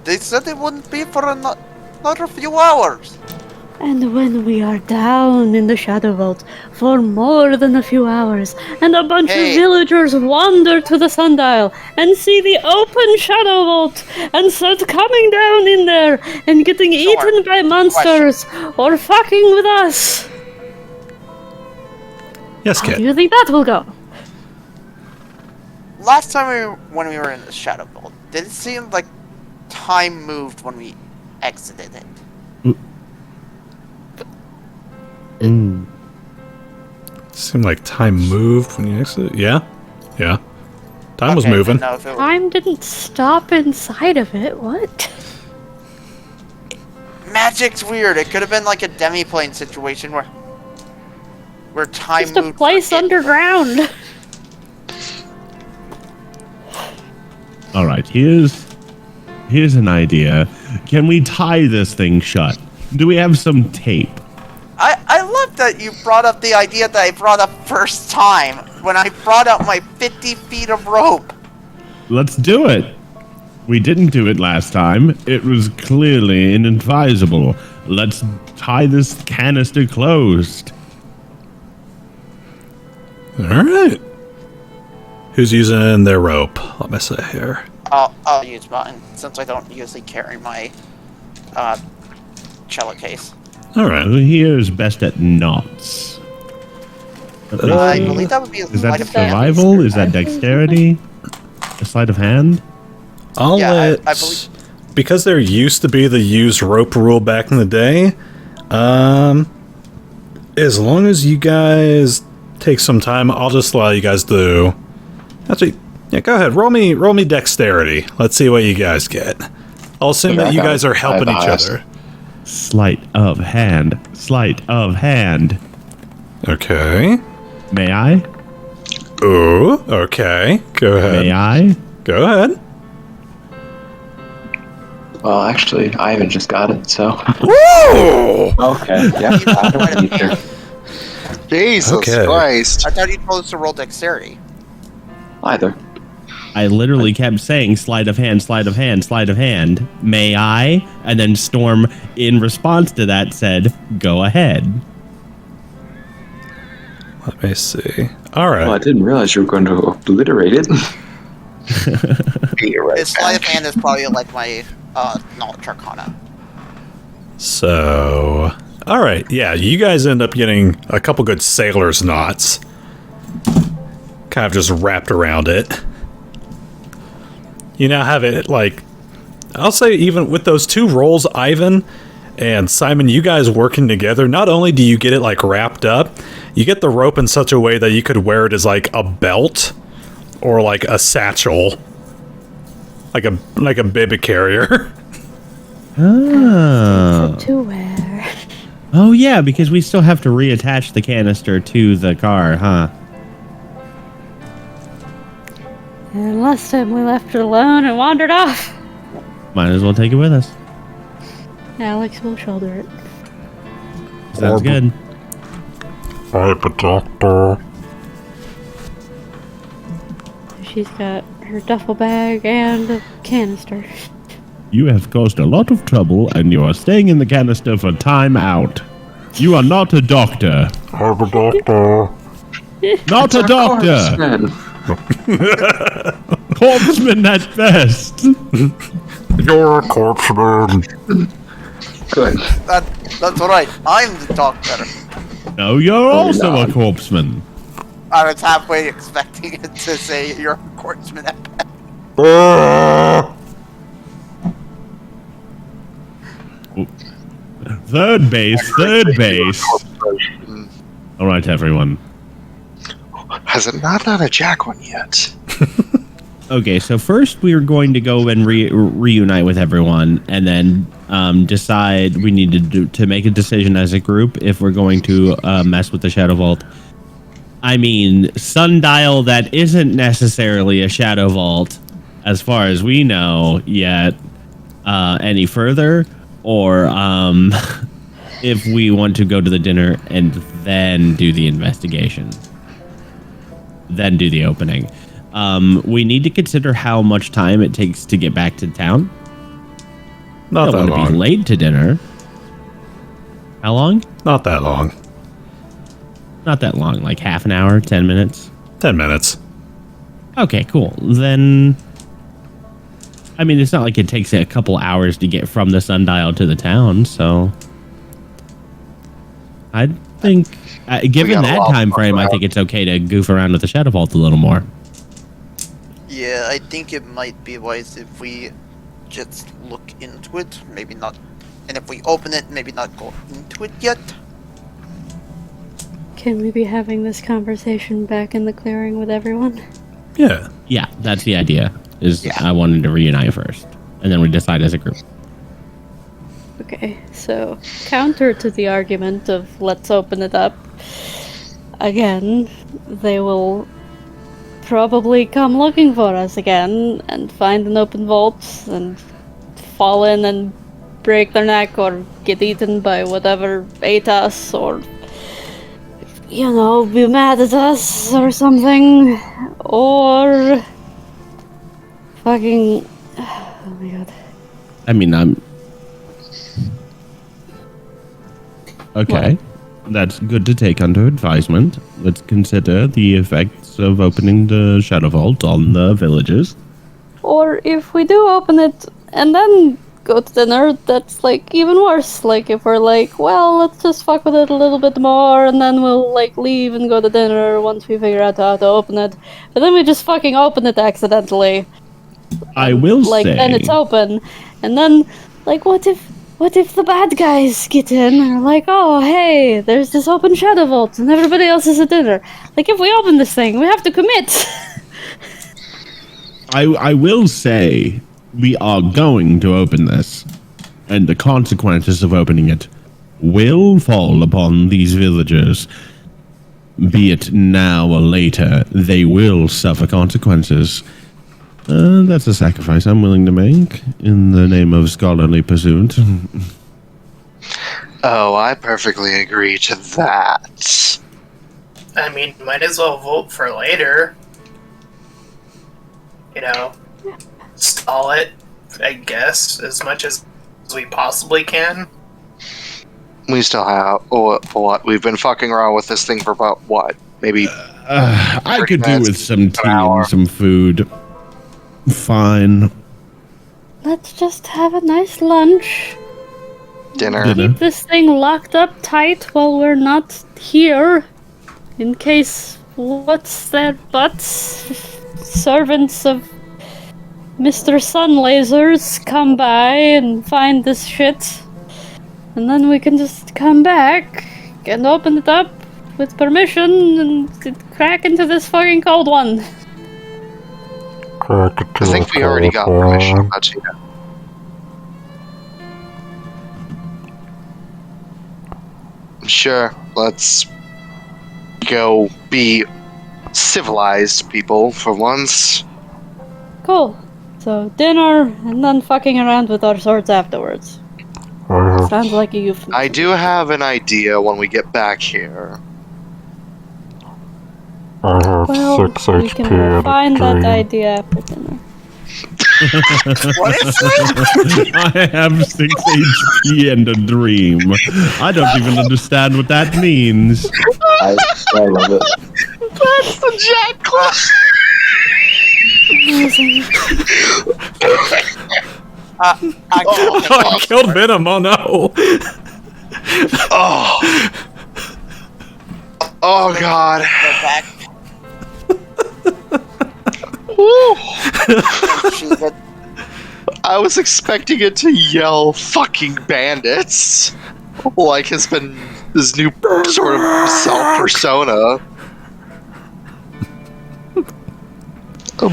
They said it wouldn't be for another few hours. And when we are down in the Shadow Vault for more than a few hours, and a bunch of villagers wander to the sundial and see the open Shadow Vault and start coming down in there and getting eaten by monsters or fucking with us. Yes, How Kit. do you think that will go? Last time when we were in the Shadow Vault, did it seem like time moved when we exited it? Seemed like time moved when you exited. Yeah. Time was moving. Time didn't stop inside of it. What? Magic's weird. It could have been like a demi-plane situation where time Just a moved. place underground. All right, here's an idea. Can we tie this thing shut? Do we have some tape? I love that you brought up the idea that I brought up first time when I brought out my 50 feet of rope. Let's do it. We didn't do it last time. It was clearly inadvisable. Let's tie this canister closed. All right. Who's using their rope? Let me see here. I'll use mine since I don't usually carry my cello case. All right. Here's best at knots. I believe that would be a Is that sleight of hand. survival? Is that dexterity? A sleight of hand? I'll Yeah, let, I believe. because there used to be the use rope rule back in the day. As long as you guys take some time, I'll just allow you guys to. Actually, yeah, go ahead. Roll me dexterity. Let's see what you guys get. I'll assume that you guys are helping each other. Sleight of hand. Sleight of hand. Okay. May I? Ooh. Okay. Go ahead. May I? Go ahead. Well, actually, Ivan just got it, so. Woo! Okay, yeah. I don't need to. Jesus Okay. Christ. I thought you told us to roll dexterity. Either. I literally kept saying sleight of hand, sleight of hand, sleight of hand. May I? And then Storm, in response to that, said, go ahead. Let me see. All right. Well, I didn't realize you were going to obliterate it. His sleight of hand is probably like my knowledge arcana. So, all right, yeah, you guys end up getting a couple good sailor's knots, kind of just wrapped around it. You now have it, like, I'll say even with those two rolls, Ivan and Simon, you guys working together, not only do you get it, like, wrapped up, you get the rope in such a way that you could wear it as, like, a belt or, like, a satchel, like a baby carrier. Oh. To wear. Oh, yeah, because we still have to reattach the canister to the car, huh? And last time we left it alone and wandered off. Might as well take it with us. Alex will shoulder it. Sounds good. Doctor. She's got her duffel bag and a canister. You have caused a lot of trouble, and you are staying in the canister for time out. You are not a doctor. I'm a doctor. Not a doctor! Corpseman at best! You're a corpseman. Good. That's right. I'm the doctor. No, you're also a corpseman. I was halfway expecting it to say you're a corpseman at best. Third base. All right, everyone. Has it not done a Jack one yet? Okay, so first we are going to go and reunite with everyone, and then decide we need to make a decision as a group if we're going to mess with the Shadow Vault. I mean, sundial that isn't necessarily a Shadow Vault, as far as we know yet, any further, or if we want to go to the dinner and then do the investigation, then do the opening. We need to consider how much time it takes to get back to town. Not that don't want to long. be late to dinner. How long? Not that long. Not that long, like half an hour, 10 minutes. 10 minutes. Okay, cool. Then, I mean, it's not like it takes a couple hours to get from the sundial to the town, so I think, given that time frame, I think it's okay to goof around with the Shadow Vault a little more. Yeah, I think it might be wise if we just look into it, maybe not. And if we open it, maybe not go into it yet. Can we be having this conversation back in the clearing with everyone? Yeah. Yeah, that's the idea. Yeah. I wanted to reunite first, and then we decide as a group. Okay, so counter to the argument of let's open it up, again, they will probably come looking for us again and find an open vault and fall in and break their neck or get eaten by whatever ate us or, you know, be mad at us or something. Or fucking... Oh my god. I mean, okay. That's good to take under advisement. Let's consider the effects of opening the Shadow Vault on the villagers. Or if we do open it and then go to dinner, that's like even worse. Like if we're like, well, let's just fuck with it a little bit more and then we'll like leave and go to dinner once we figure out how to open it. But then we just fucking open it accidentally. I will like, say... then it's open. And then, like, what if the bad guys get in and are like, oh, hey, there's this open Shadow Vault and everybody else is at dinner. Like, if we open this thing, we have to commit. I will say we are going to open this, and the consequences of opening it will fall upon these villagers. Be it now or later, they will suffer consequences. That's a sacrifice I'm willing to make in the name of scholarly pursuit. Oh, I perfectly agree to that. I mean, might as well vote for later. You know, stall it, I guess, as much as we possibly can. We still have what? We've been fucking around with this thing for about what? Maybe. I could do with some tea hour. and some food. Fine. Let's just have a nice lunch. Dinner. Keep this thing locked up tight while we're not here. In case, what's that but? Servants of Mr. Sun Lasers come by and find this shit. And then we can just come back and open it up with permission and crack into this fucking cold one. I think we already got permission, but yeah. Sure, let's go be civilized people for once. Cool. So dinner and then fucking around with our swords afterwards. Sounds like a euphemism. I do have an idea when we get back here. I have Well, 6 we HP can and a refine that dream. idea after dinner. What is that? I have 6 HP and a dream. I don't even understand what that means. I love it. That's the Jack class. I killed Venom, oh no! Oh. Oh god. Go back. I was expecting it to yell fucking bandits. Like has been his new sort of self-persona.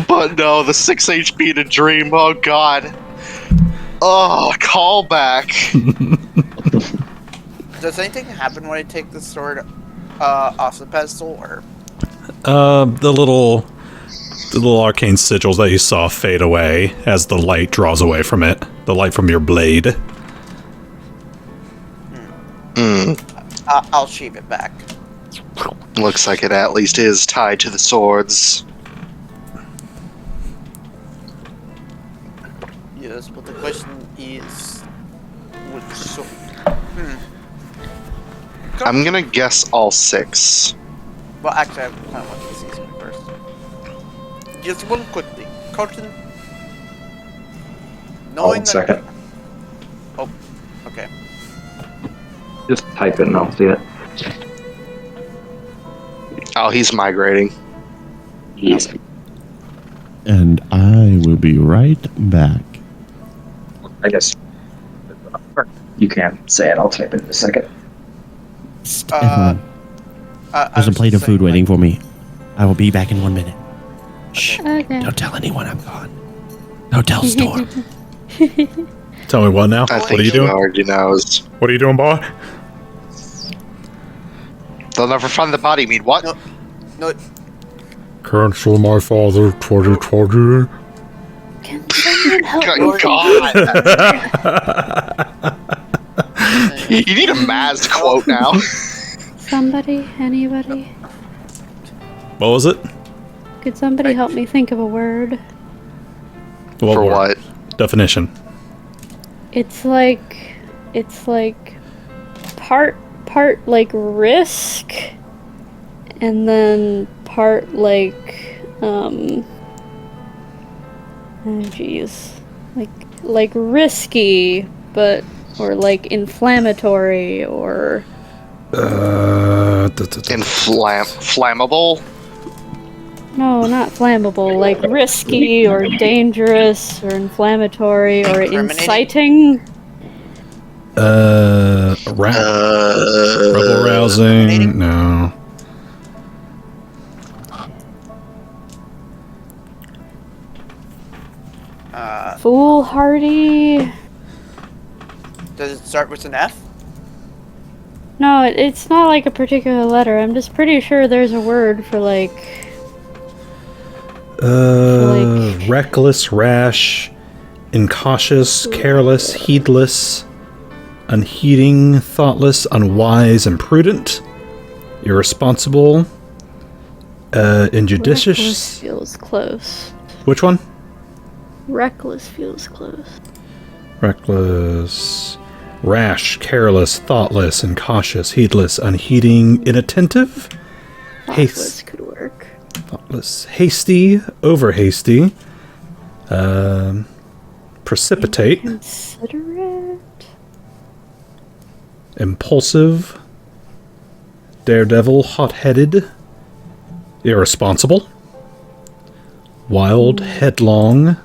But no, the 6 HP to dream, oh god. Oh, callback. Does anything happen when I take the sword off the pedestal, or? The little arcane sigils that you saw fade away as the light draws away from it. The light from your blade. I'll sheave it back. Looks like it at least is tied to the swords. Yes, but the question is, which sword? I'm gonna guess all 6. Well, actually, I kind of want to see something first. Just one quickly, Khurtin. Hold on a second. Oh, okay. Just type it and I'll see it. Oh, he's migrating. Easy. And I will be right back. I guess you can say it. I'll type it in a second. Everyone, there's a plate of food waiting for me. I will be back in 1 minute. Shh. Okay. Don't tell anyone I'm gone. Don't tell Storm. Tell me what now? I What think are you he doing? already knows. What are you doing, boy? They'll never find the body, mean what? No, Cancel my father, 2020. Can someone help Good me? God. You need a Maz quote now. Somebody? Anybody? What was it? Could somebody help me think of a word? For what? Definition. It's like part like risk, and then part like oh jeez, like risky, but or like inflammatory or Flammable? no, not flammable, like risky or dangerous or inflammatory or inciting. Rebel rousing? No. Foolhardy? does it start with an F? No, it's not like a particular letter. I'm just pretty sure there's a word for like Reckless, rash, incautious, careless, heedless, unheeding, thoughtless, unwise, imprudent, irresponsible, injudicious. Reckless feels close. Which one? Reckless feels close. Reckless, rash, careless, thoughtless, incautious, heedless, unheeding, inattentive, Thoughtless could work. thoughtless, hasty, over hasty, precipitate, Considerate. impulsive, daredevil, hot-headed, irresponsible, wild, headlong,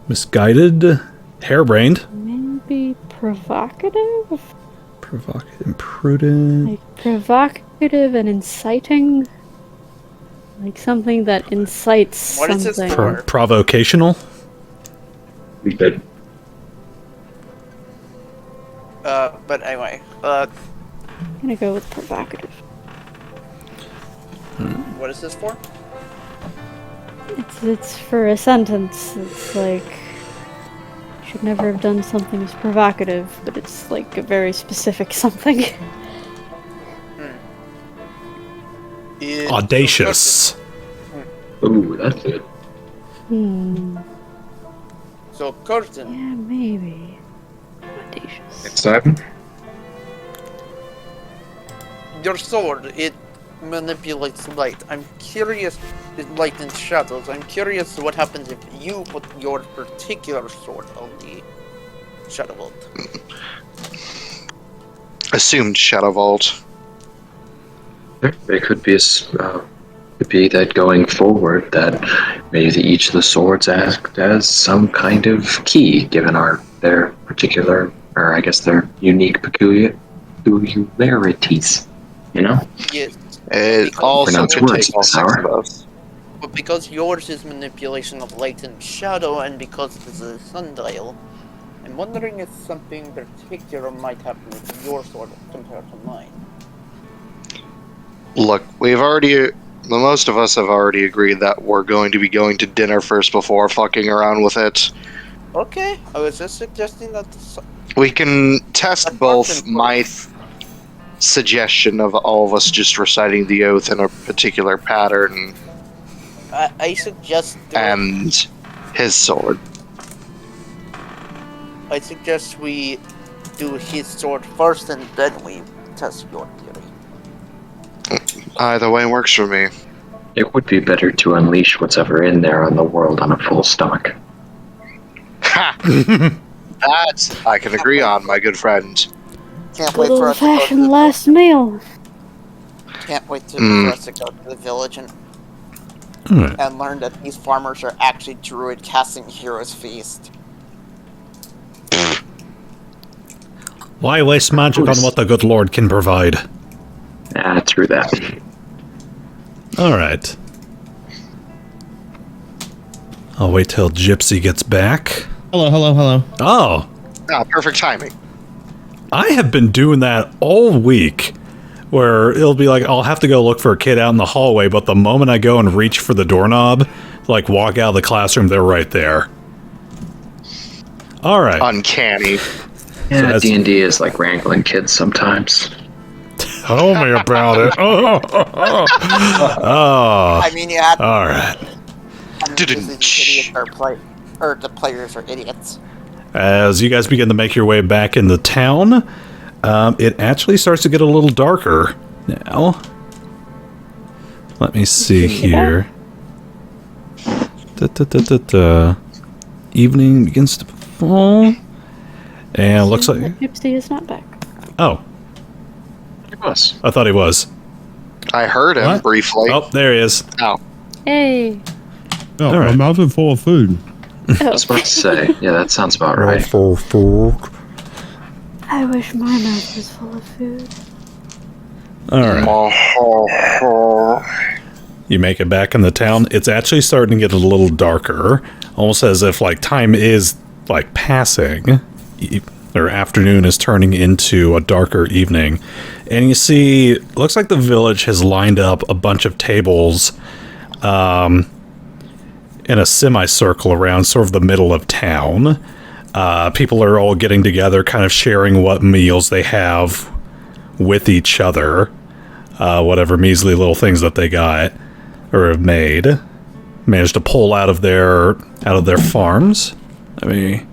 misguided, harebrained, Maybe provocative? provocative, imprudent, Like provocative and inciting? Like something that incites What is this something. for? provocational. We did. But anyway, I'm gonna go with provocative. what is this for? It's for a sentence. It's like should never have done something as provocative, but it's like a very specific something. Audacious. Ooh, that's it. So Khurtin, Yeah, maybe. Audacious. Next time. your sword, it manipulates light. I'm curious, light and shadows. I'm curious what happens if you put your particular sword on the Shadow Vault. Assumed Shadow Vault. It could be could be that going forward, that maybe each of the swords act as some kind of key, given their particular or I guess their unique peculiarities, you know? Yes. It also Pronounce could words, take all 6 Sour. of us. But because yours is manipulation of light and shadow, and because it is a sundial, I'm wondering if something particular might happen with your sword compared to mine. Look, most of us have already agreed that we're going to be going to dinner first before fucking around with it. Okay, I was just suggesting that. We can test That's both option my suggestion of all of us just reciting the oath in a particular pattern I suggest. and his sword. I suggest we do his sword first, and then we test your theory. Either way works for me. It would be better to unleash what's ever in there on the world on a full stomach. Ha! That I can agree on, my good friend. Can't wait Good for us to go to old-fashioned the, last meal. Can't wait for us to go to the village Alright. and learn that these farmers are actually druid casting Hero's Feast. Why waste magic on what the good Lord can provide? Ah, true that. Alright. I'll wait till Gypsy gets back. Hello, hello, hello. Oh, Ah, perfect timing. I have been doing that all week. Where it'll be like, I'll have to go look for a kid out in the hallway, but the moment I go and reach for the doorknob, like walk out of the classroom, they're right there. Alright. Uncanny. Yeah, that's- D&D is like wrangling kids sometimes. Tell me about it. Oh. I mean, you have Alright. idiots or the players are idiots. As you guys begin to make your way back into town, it actually starts to get a little darker now. Let me see here. Evening begins to fall. And it looks like... Gypsy is not back. Oh, It was. I thought he was. I heard him What? briefly. Oh, there he is. Oh. Hey. Oh, All right. my mouth is full of food. I was about to say, yeah, that sounds about right. I wish my mouth was full of food. Alright. You make it back in the town. It's actually starting to get a little darker. Almost as if, like, time is, like, passing. Or afternoon is turning into a darker evening. And you see, looks like the village has lined up a bunch of tables in a semicircle around sort of the middle of town. People are all getting together, kind of sharing what meals they have with each other. Whatever measly little things that they got or have made. Managed to pull out of their farms. I mean,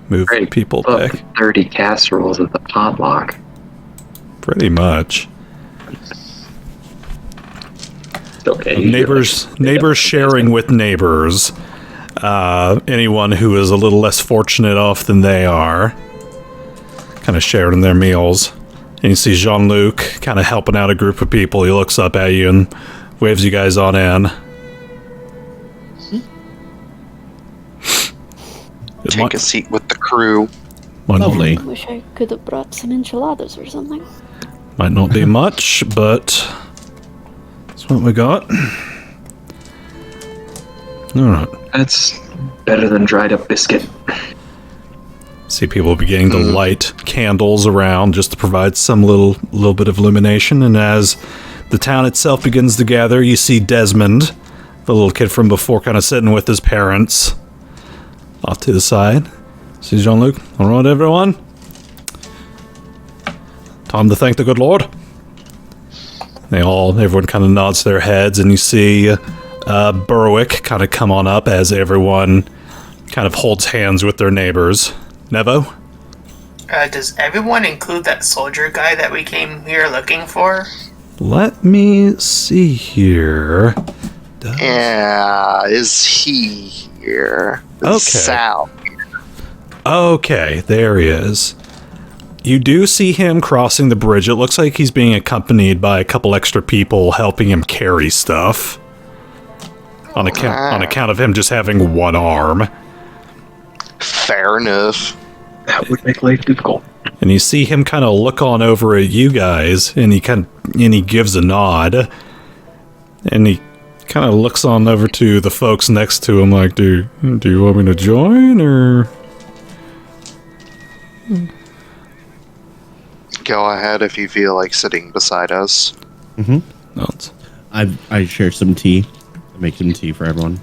move Great. people Look, back. 30 casseroles at the potluck. Pretty much. Okay. Neighbors sharing with neighbors. Anyone who is a little less fortunate off than they are, kind of sharing their meals. And you see Jean-Luc kind of helping out a group of people. He looks up at you and waves you guys on in. Take a seat with the crew. Lovely. Wish I could have brought some enchiladas or something. Might not be much, but that's what we got. Alright. That's better than dried up biscuit. See people beginning to light candles around just to provide some little bit of illumination, and as the town itself begins to gather, you see Desmond, the little kid from before, kind of sitting with his parents off to the side. See Jean-Luc. Alright, everyone. Time to thank the good Lord. Everyone kind of nods their heads, and you see Berwick kind of come on up as everyone kind of holds hands with their neighbors. Nevo? Does everyone include that soldier guy that we came here looking for? Let me see here. Yeah, is he here? Okay. Sal. Okay, there he is. You do see him crossing the bridge. It looks like he's being accompanied by a couple extra people helping him carry stuff. On account of him just having one arm. Fair enough. That would make life difficult. And you see him kind of look on over at you guys, and he gives a nod, and he kind of looks on over to the folks next to him, like, do you want me to join, or? Go ahead if you feel like sitting beside us. Mm-hmm. No, I share some tea. I make some tea for everyone.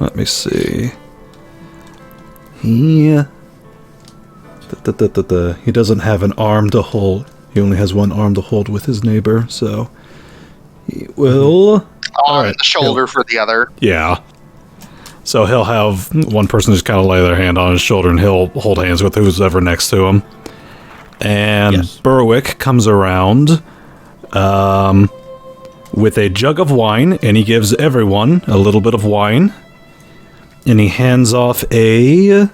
let me see. He doesn't have an arm to hold. He only has one arm to hold with his neighbor, so he will. On the shoulder for the other. Yeah. So he'll have one person just kind of lay their hand on his shoulder, and he'll hold hands with who's ever next to him. And Yes. Berwick comes around with a jug of wine, and he gives everyone a little bit of wine. And he hands off a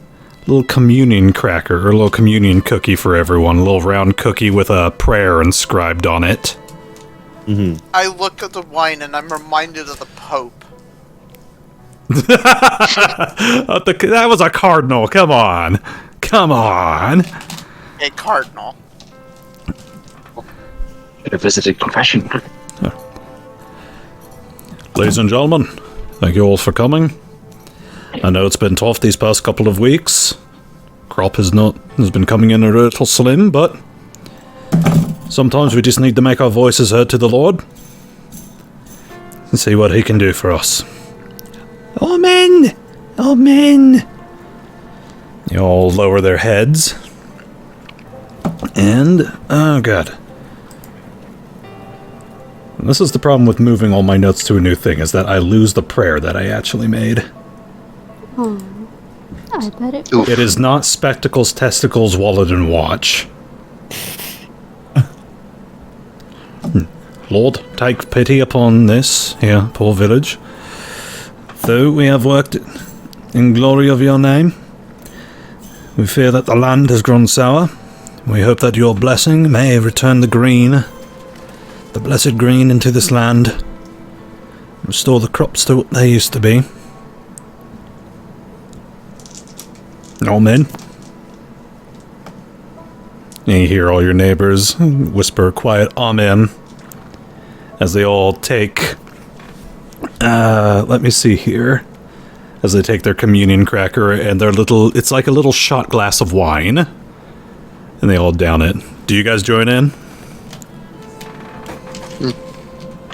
little communion cracker, or a little communion cookie for everyone. A little round cookie with a prayer inscribed on it. I look at the wine and I'm reminded of the Pope. That was a cardinal, come on. Come on. A cardinal. Should have visited confession. Ladies and gentlemen, thank you all for coming. I know it's been tough these past couple of weeks. Crop has been coming in a little slim, but sometimes we just need to make our voices heard to the Lord and see what he can do for us. Amen! Amen! You all lower their heads. And, oh god. And this is the problem with moving all my notes to a new thing, is that I lose the prayer that I actually made. Oh, I bet it. It is not spectacles, testicles, wallet, and watch. Lord, take pity upon this here poor village. Though we have worked in glory of your name, we fear that the land has grown sour. We hope that your blessing may return the blessed green into this land, restore the crops to what they used to be. Amen. And you hear all your neighbors whisper quiet amen as they all take, let me see here, as they take their communion cracker and their little, it's like a little shot glass of wine, and they all down it. Do you guys join in?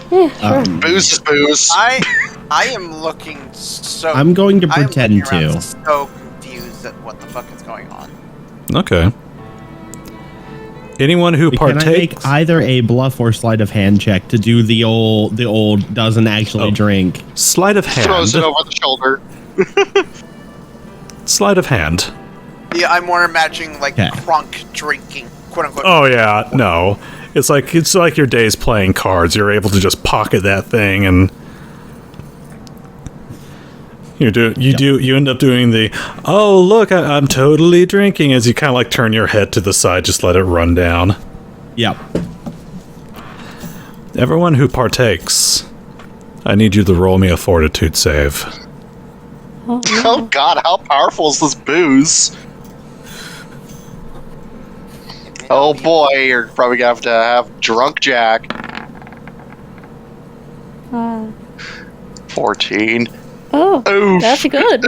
Yeah, sure. Booze is booze. I am looking so. I'm going to I am pretend looking around to. So confused at what the fuck is going on. Okay. Anyone who Can I partakes... make either a bluff or sleight of hand check to do the old doesn't actually drink? Sleight of hand. Throws it over the shoulder. Sleight of hand. Yeah, I'm more imagining like Okay. crunk drinking, quote unquote. Oh yeah, no. It's like your days playing cards. You're able to just pocket that thing, and you end up doing the, oh look, I'm totally drinking, as you kind of like turn your head to the side, just let it run down. Yep. Everyone who partakes, I need you to roll me a fortitude save. Oh, yeah. Oh god, how powerful is this booze? Oh boy, you're probably gonna have to have drunk Jack. 14. Oh, Oof. that's good.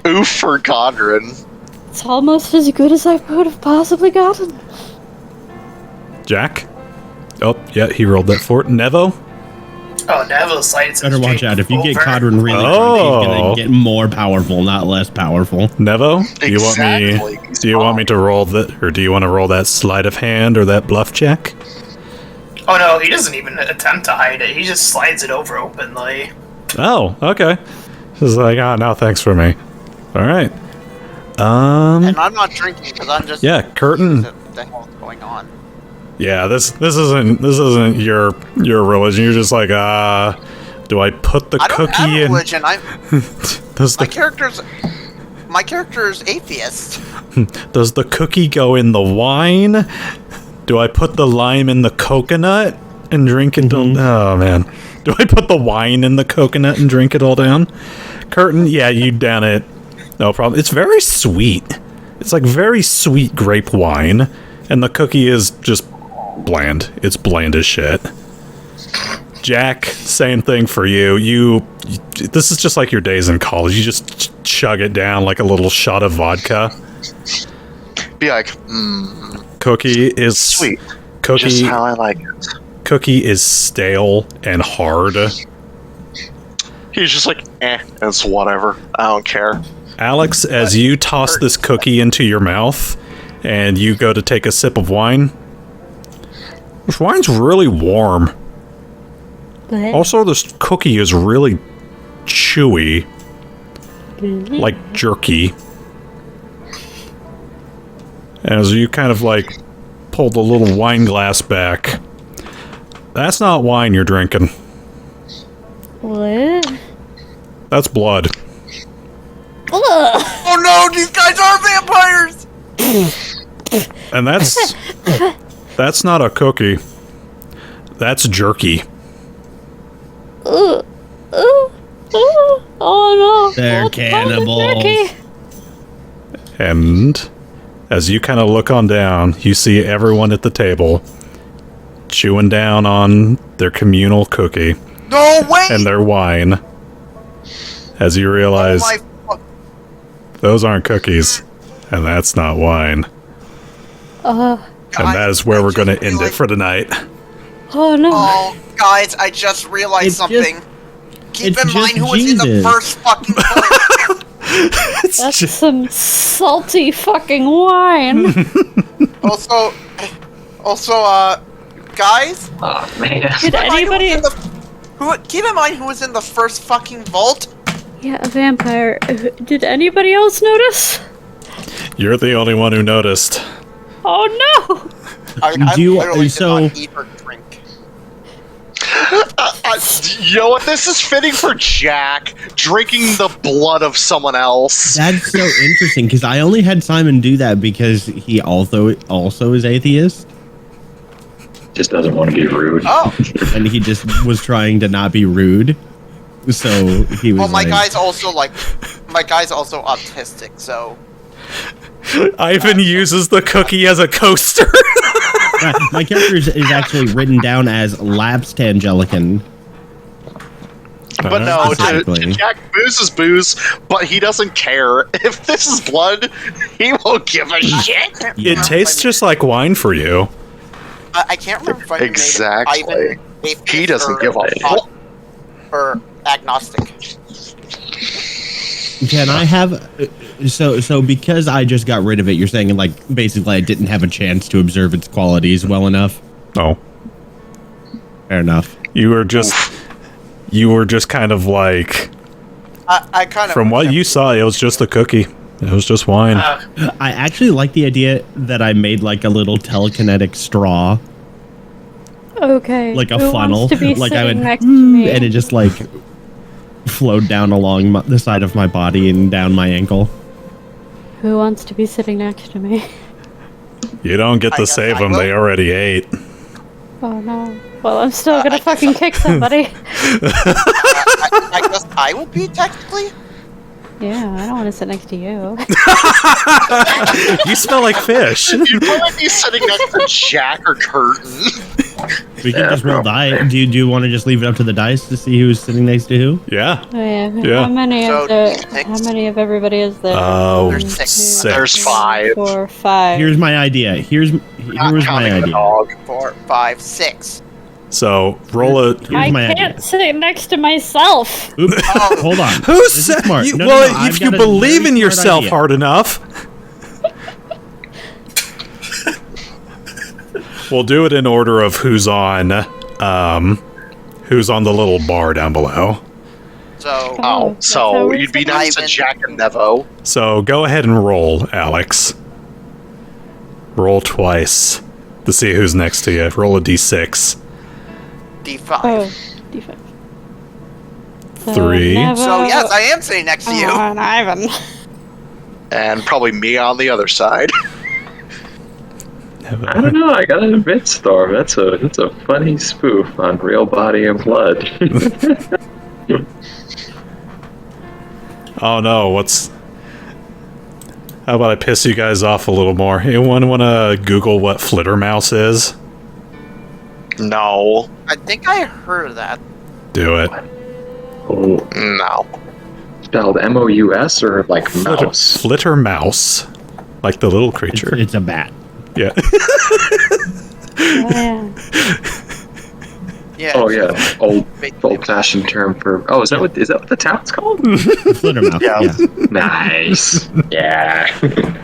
Oof for Kodhran. It's almost as good as I could have possibly gotten. Jack? Oh, yeah, he rolled that fort. Nevo? Oh, Nevo slides. Better watch out. If you get over. Kodhran really drunk, he's gonna get more powerful, not less powerful. Nevo? Do you Exactly. want me? Do you want me to roll that, or do you want to roll that sleight of hand or that bluff check? Oh no, he doesn't even attempt to hide it. He just slides it over openly. Oh, okay. Just like, no, thanks for me. All right. And I'm not drinking because I'm just. Yeah, Khurtin. What the hell is going on? Yeah, this isn't your religion. You're just like, do I put the I don't cookie have a in? religion. Does My the character's atheist. does the cookie go in the wine? Do I put the lime in the coconut and drink it? Oh man, Do I put the wine in the coconut and drink it all down? Khurtin, yeah, you down it. No problem. It's very sweet. It's like very sweet grape wine. And the cookie is just bland. It's bland as shit. Jack, same thing for you. This is just like your days in college. You just chug it down like a little shot of vodka. Be like, Cookie is sweet. Cookie, Just how I like it. Cookie is stale and hard. He's just like, it's whatever. I don't care. Alex, as you toss this cookie into your mouth and you go to take a sip of wine, this wine's really warm. Also, this cookie is really chewy, like jerky. As you kind of like pull the little wine glass back, that's not wine you're drinking. What? That's blood. Oh no, these guys are vampires! And that's not a cookie. That's jerky. Oh no! They're What's wrong with cannibals. Jerky? And as you kind of look on down, you see everyone at the table chewing down on their communal cookie No way! and their wine. As you realize Oh my those aren't cookies, and that's not wine. And that is where we're going to end it for tonight. Oh no! Oh, guys, I just realized It's something. Keep it's in mind just who was in the Jesus. first fucking point. That's some salty fucking wine. also, guys, Oh man. Did keep in mind anybody? keep in mind who was in the first fucking vault. Yeah, a vampire. Did anybody else notice? You're the only one who noticed. Oh no! I Do you- literally did so- not eat or drink. You know what? This is fitting for Jack, drinking the blood of someone else. That's so interesting because I only had Simon do that because he also is atheist, Just doesn't want to be rude. Oh, and he just was trying to not be rude. So he was. well, my like, guy's also autistic, so Ivan uses the cookie as a coaster. my character is actually written down as Lapsed Angelican. But no, Specifically. Jack boozes booze, but he doesn't care. If this is blood, he won't give a shit. It tastes just like wine for you. I can't remember if I Exactly. made Ivan atheist He doesn't or- give a fuck. or agnostic. Can I have so because I just got rid of it? You're saying like basically I didn't have a chance to observe its qualities well enough. Oh, Fair enough. you were just kind of like, I kind of from what you saw, it was just a cookie. It was just wine. I actually like the idea that I made like a little telekinetic straw, Okay. like a who funnel, wants to be like I sitting would, next to me? and it just like flowed down along the side of my body and down my ankle. Who wants to be sitting next to me? You don't get I to guess save I them. will. They already ate. Oh no. Well, I'm still gonna I fucking kick somebody. I guess I would be technically. Yeah, I don't want to sit next to you. You smell like fish. You'd probably be sitting next to Jack or Khurtin. We can just roll die. Do you want to just leave it up to the dice to see who's sitting next to who? Yeah. Oh, yeah. Yeah. How many So, how many of everybody is there? There's six. six. There's 5. 4, 5. Here's my idea. Here was my Counting the idea. dog. 4, 5, 6. So roll a. Here's I my can't idea. sit next to myself. Oops. Hold on. Who This is said? smart. You, No, well, no, I've if you got a believe very in smart yourself idea. hard enough, we'll do it in order of who's on the little bar down below. So, Oh, that's how so we you'd be sit next to Ivan. Jack and Nevo. So go ahead and roll, Alex. Roll twice to see who's next to you. Roll a d6. D5. Oh, D5. So, 3. Nevo, So, yes, I am sitting next to you. and Ivan. And probably me on the other side. I don't know. I gotta admit, Storm. That's a funny spoof on Real Body and Blood. Oh no, how about I piss you guys off a little more? Anyone want to Google what Flittermouse is? No. I think I heard of that. Do it. Oh, No. spelled M-O-U-S or like mouse? Flittermouse. Like the little creature. It's a bat. Yeah. Yeah. Yeah. Oh yeah, old-fashioned term for. Oh, is that what the town's called? Flittermouth. Yeah. Yeah. Nice. Yeah.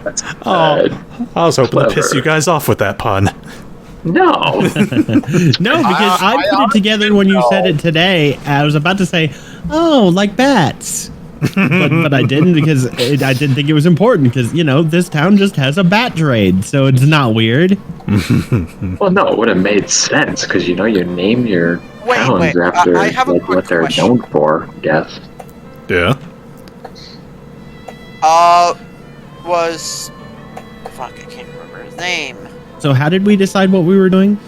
That's Oh, good. I was hoping to piss Clever. you guys off with that pun. No. No, because I put it together when you said it today. I was about to say, oh, like bats. but I didn't because I didn't think it was important because, this town just has a bat trade, so it's not weird. Well, no, it would have made sense because you name your towns wait, after I have a like quick what they're question. known for. I guess. Yeah. Fuck, I can't remember his name. So how did we decide what we were doing?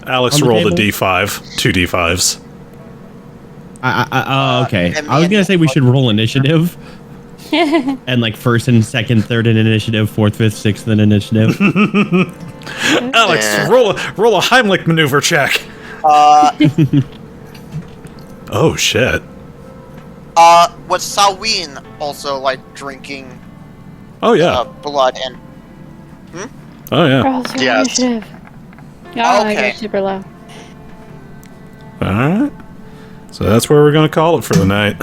Alex On the rolled a table? D5. 2 D5s. Oh, okay. and I was me gonna and- say we should roll initiative. And like first and second, third in initiative, fourth, fifth, sixth in initiative. Alex, Yeah. roll a Heimlich maneuver check. Oh shit. Was Salween also like drinking Oh yeah. blood and Oh yeah. Also Yes. initiative. Oh, I Okay. got super low. Alright. So that's where we're gonna call it for the night.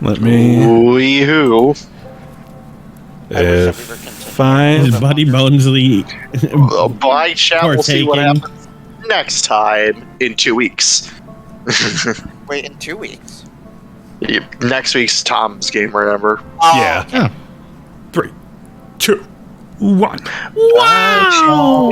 Let me Wee-hoo. find Buddy Bonesley. By chat, we'll see what Partaking. happens next time in 2 weeks. wait in 2 weeks. Yep, next week's Tom's game, remember? Oh, Yeah. Oh. 3, 2, 1. Wow!